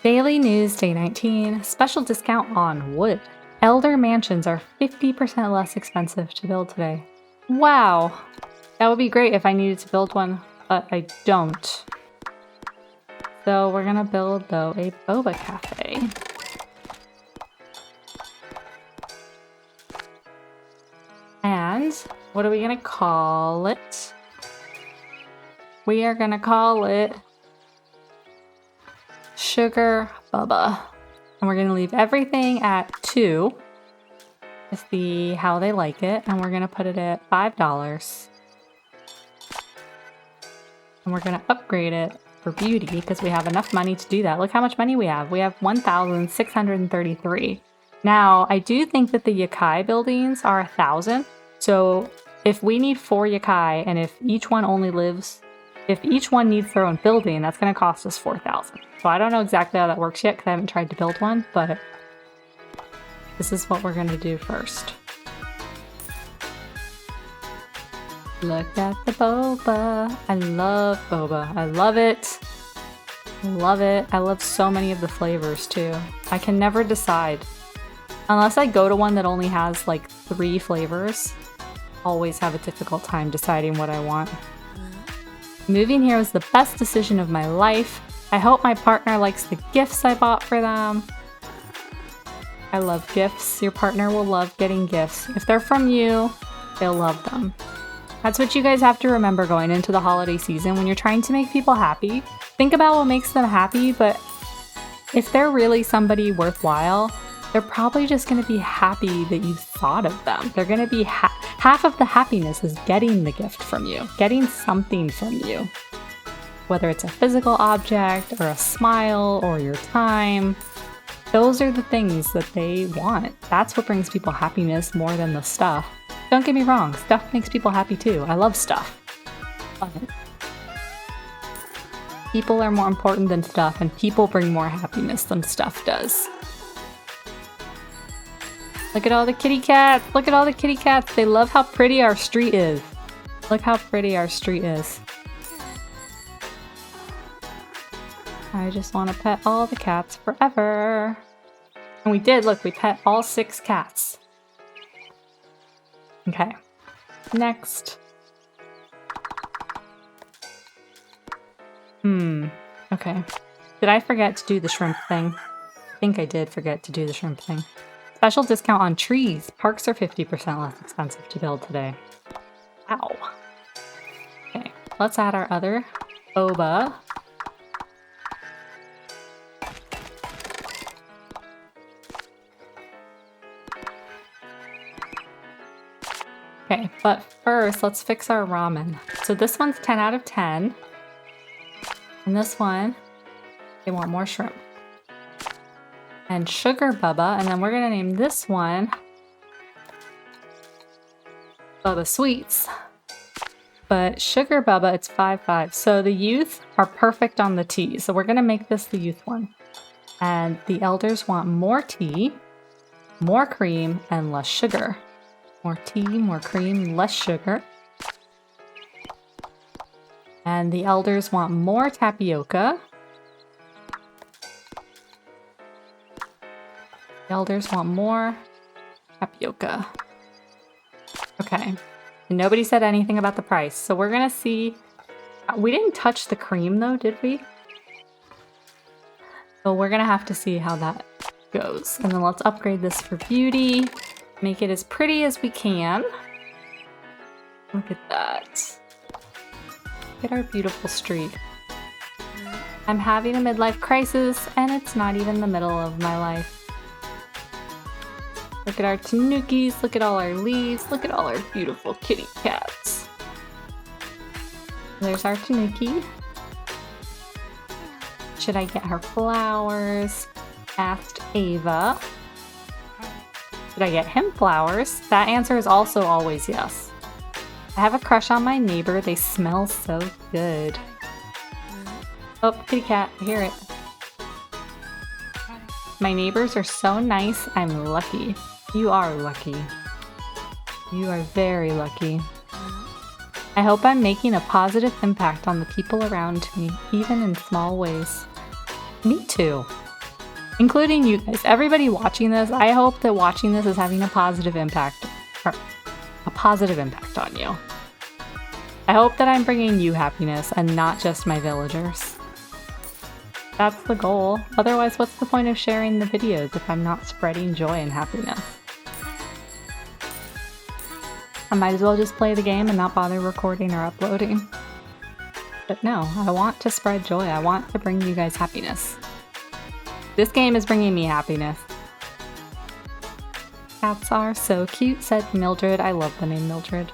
Daily News Day 19. Special discount on wood. Elder mansions are 50% less expensive to build today. Wow! That would be great if I needed to build one, but I don't. So we're gonna build, though, a boba cafe. And what are we gonna call it? We are gonna call it Sugar Bubba. And we're gonna leave everything at 2 to see how they like it. And we're gonna put it at $5. And we're gonna upgrade it for beauty because we have enough money to do that. Look how much money we have. We have 1,633. Now, I do think that the yokai buildings are 1,000. So if we need 4 yokai and if each one needs their own building, that's going to cost us 4,000. So I don't know exactly how that works yet because I haven't tried to build one, but this is what we're going to do first. Look at the boba. I love boba. I love it. I love it. I love so many of the flavors too. I can never decide. Unless I go to one that only has like 3 flavors, always have a difficult time deciding what I want. Moving here was the best decision of my life. I hope my partner likes the gifts I bought for them. I love gifts. Your partner will love getting gifts. If they're from you, they'll love them. That's what you guys have to remember going into the holiday season when you're trying to make people happy. Think about what makes them happy, but if they're really somebody worthwhile, they're probably just going to be happy that you thought of them. They're going to be half of the happiness is getting the gift from you, getting something from you. Whether it's a physical object or a smile or your time, those are the things that they want. That's what brings people happiness more than the stuff. Don't get me wrong, stuff makes people happy too. I love stuff. But people are more important than stuff, and people bring more happiness than stuff does. Look at all the kitty cats! Look at all the kitty cats! They love how pretty our street is. Look how pretty our street is. I just want to pet all the cats forever. And we did, look, we pet all 6 cats. Okay, next. Okay. Did I forget to do the shrimp thing? I think I did forget to do the shrimp thing. Special discount on trees. Parks are 50% less expensive to build today. Ow. Okay, let's add our other boba. Okay, but first, let's fix our ramen. So this one's 10 out of 10. And this one, they want more shrimp. And sugar bubba, and then we're gonna name this one Bubba Sweets. But sugar bubba, it's 5-5. So the youth are perfect on the tea. So we're gonna make this the youth one. And the elders want more tea, more cream, and less sugar. More tea, more cream, less sugar. And the elders want more tapioca. The elders want more tapioca. Okay. And nobody said anything about the price. So we're gonna see. We didn't touch the cream though, did we? So we're gonna have to see how that goes. And then let's upgrade this for beauty. Make it as pretty as we can. Look at that. Look at our beautiful street. I'm having a midlife crisis, and it's not even the middle of my life. Look at our tanukis, look at all our leaves, look at all our beautiful kitty cats. There's our tanuki. Should I get her flowers? Asked Ava. Should I get him flowers? That answer is also always yes. I have a crush on my neighbor. They smell so good. Oh, kitty cat, I hear it. My neighbors are so nice. I'm lucky. You are lucky. You are very lucky. I hope I'm making a positive impact on the people around me, even in small ways. Me too. Including you guys. Everybody watching this, I hope that watching this is having a positive impact. Or a positive impact on you. I hope that I'm bringing you happiness and not just my villagers. That's the goal. Otherwise, what's the point of sharing the videos if I'm not spreading joy and happiness? I might as well just play the game and not bother recording or uploading. But no, I want to spread joy. I want to bring you guys happiness. This game is bringing me happiness. Cats are so cute, said Mildred. I love the name Mildred.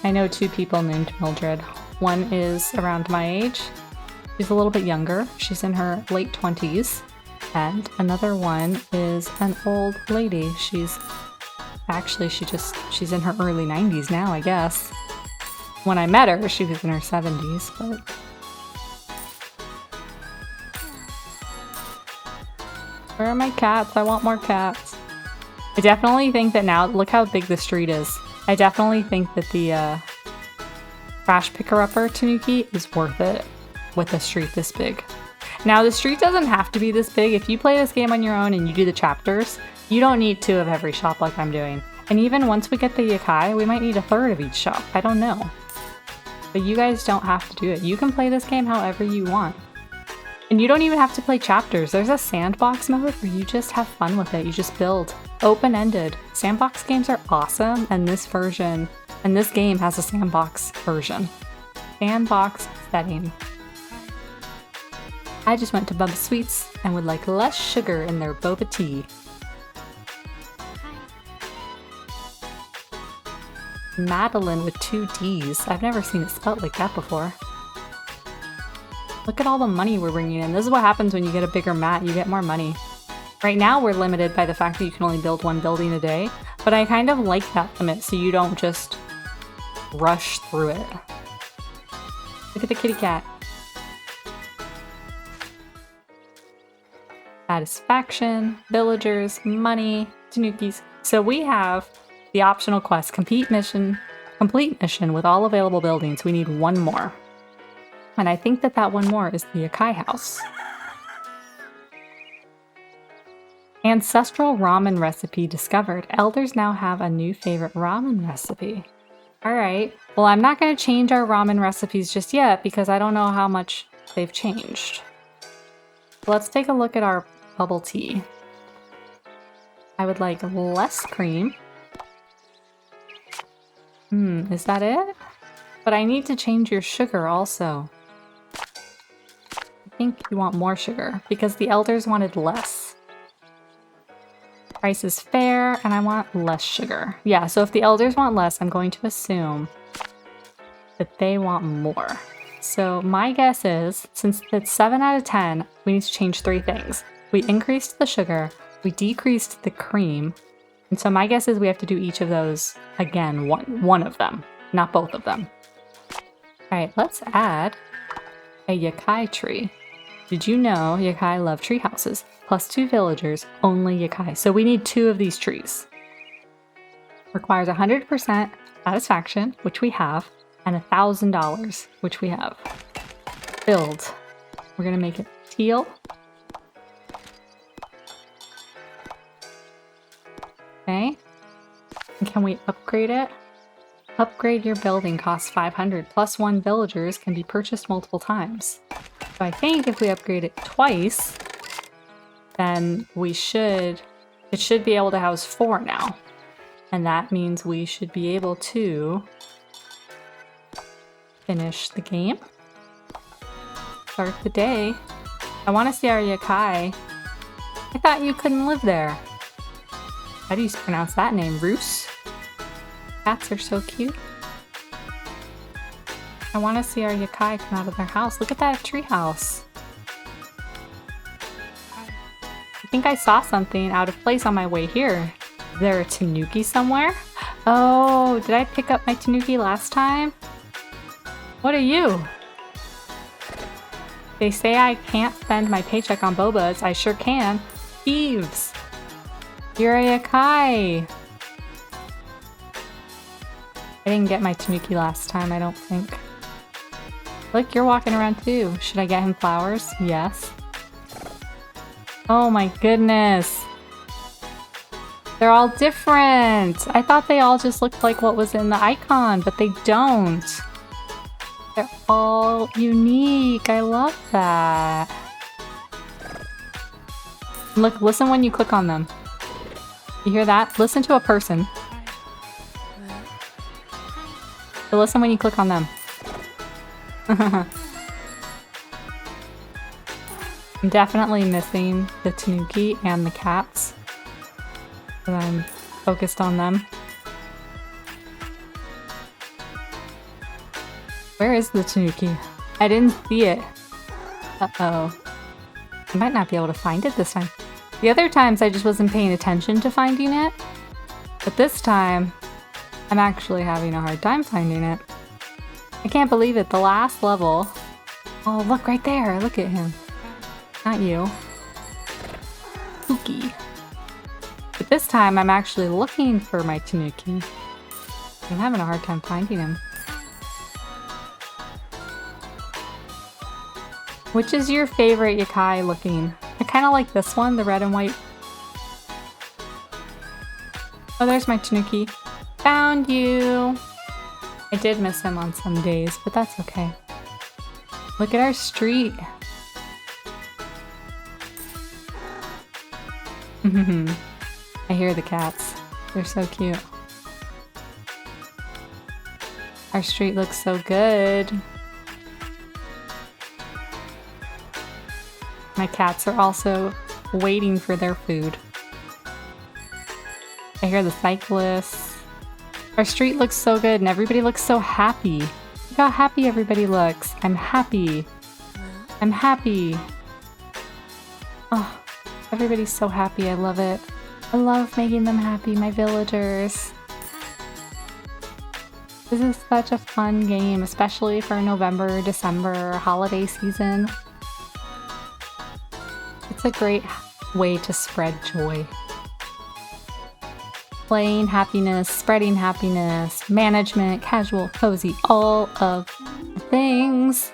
I know 2 people named Mildred. One is around my age. She's a little bit younger. She's in her late 20s. And another one is an old lady. She's in her early 90s now, I guess. When I met her, she was in her 70s, but... Where are my cats? I want more cats. I definitely think that now, look how big the street is. I definitely think that the trash picker-upper tanuki is worth it with a street this big. Now, the street doesn't have to be this big. If you play this game on your own and you do the chapters, you don't need 2 of every shop like I'm doing. And even once we get the yokai, we might need 1/3 of each shop. I don't know. But you guys don't have to do it. You can play this game however you want. And you don't even have to play chapters. There's a sandbox mode where you just have fun with it. You just build. Open-ended. Sandbox games are awesome, and this game has a sandbox version. Sandbox setting. I just went to Bubba Sweets and would like less sugar in their boba tea. Madeline with 2 D's. I've never seen it spelled like that before. Look at all the money we're bringing in. This is what happens when you get a bigger mat. You get more money. Right now we're limited by the fact that you can only build 1 building a day, but I kind of like that limit so you don't just rush through it. Look at the kitty cat. Satisfaction, villagers, money, tanukis. So we have the optional quest, complete mission with all available buildings. We need 1 more. And I think that that one more is the Yokai house. Ancestral ramen recipe discovered. Elders now have a new favorite ramen recipe. Alright, well I'm not going to change our ramen recipes just yet because I don't know how much they've changed. Let's take a look at our bubble tea. I would like less cream. Is that it? But I need to change your sugar also. I think you want more sugar because the elders wanted less. Price is fair and I want less sugar. Yeah, so if the elders want less, I'm going to assume that they want more. So my guess is, since it's 7 out of 10, we need to change 3 things. We increased the sugar, we decreased the cream, and so my guess is we have to do each of those again, one of them, not both of them. Alright, let's add a Yokai tree. Did you know Yokai love tree houses? +2 villagers, only Yokai. So we need 2 of these trees. Requires 100% satisfaction, which we have, and $1,000, which we have. Build. We're gonna make it teal. Okay. And can we upgrade it? Upgrade your building costs 500. +1 villagers can be purchased multiple times. So I think if we upgrade it twice, then it should be able to house 4 now. And that means we should be able to finish the game. Start the day. I want to see our Yokai. I thought you couldn't live there. How do you pronounce that name? Roos? Cats are so cute. I want to see our Yokai come out of their house. Look at that tree house. I think I saw something out of place on my way here. Is there a tanuki somewhere? Oh, did I pick up my tanuki last time? What are you? They say I can't spend my paycheck on bobas. I sure can. Thieves! You're a Yokai! I didn't get my tanuki last time, I don't think. Look, you're walking around too. Should I get him flowers? Yes. Oh my goodness. They're all different. I thought they all just looked like what was in the icon, but they don't. They're all unique. I love that. Look, listen when you click on them. You hear that? Listen to a person. But listen when you click on them. I'm definitely missing the tanuki and the cats. But I'm focused on them. Where is the tanuki? I didn't see it. Uh-oh. I might not be able to find it this time. The other times I just wasn't paying attention to finding it. But this time, I'm actually having a hard time finding it. I can't believe it. The last level. Oh, look right there. Look at him. Not you. Spooky. But this time I'm actually looking for my tanuki. I'm having a hard time finding him. Which is your favorite Yokai looking? I kind of like this one, the red and white. Oh, there's my tanuki. Found you! I did miss him on some days, but that's okay. Look at our street. I hear the cats. They're so cute. Our street looks so good. My cats are also waiting for their food. I hear the cyclists. Our street looks so good and everybody looks so happy. Look how happy everybody looks. I'm happy. I'm happy. Oh, everybody's so happy. I love it. I love making them happy, my villagers. This is such a fun game, especially for November, December, holiday season. It's a great way to spread joy. Playing happiness, spreading happiness, management, casual, cozy, all of the things.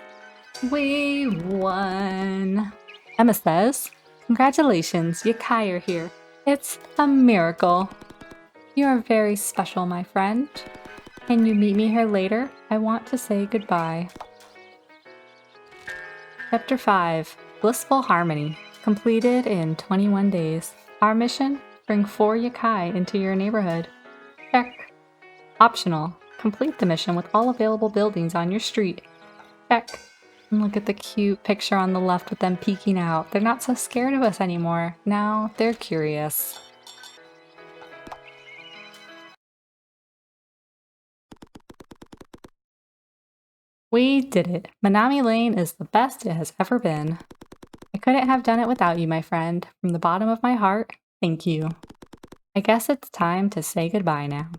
We won! Emma says, "Congratulations, Yokai are here. It's a miracle. You are very special, my friend. Can you meet me here later? I want to say goodbye." Chapter 5, Blissful Harmony. Completed in 21 days. Our mission? Bring 4 yokai into your neighborhood. Check. Optional. Complete the mission with all available buildings on your street. Check. And look at the cute picture on the left with them peeking out. They're not so scared of us anymore. Now they're curious. We did it. Minami Lane is the best it has ever been. I couldn't have done it without you, my friend. From the bottom of my heart, thank you. I guess it's time to say goodbye now.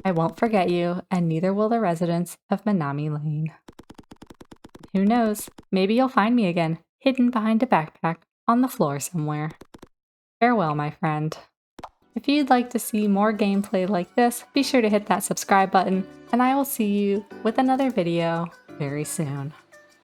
I won't forget you, and neither will the residents of Minami Lane. Who knows, maybe you'll find me again, hidden behind a backpack on the floor somewhere. Farewell, my friend. If you'd like to see more gameplay like this, be sure to hit that subscribe button, and I will see you with another video very soon.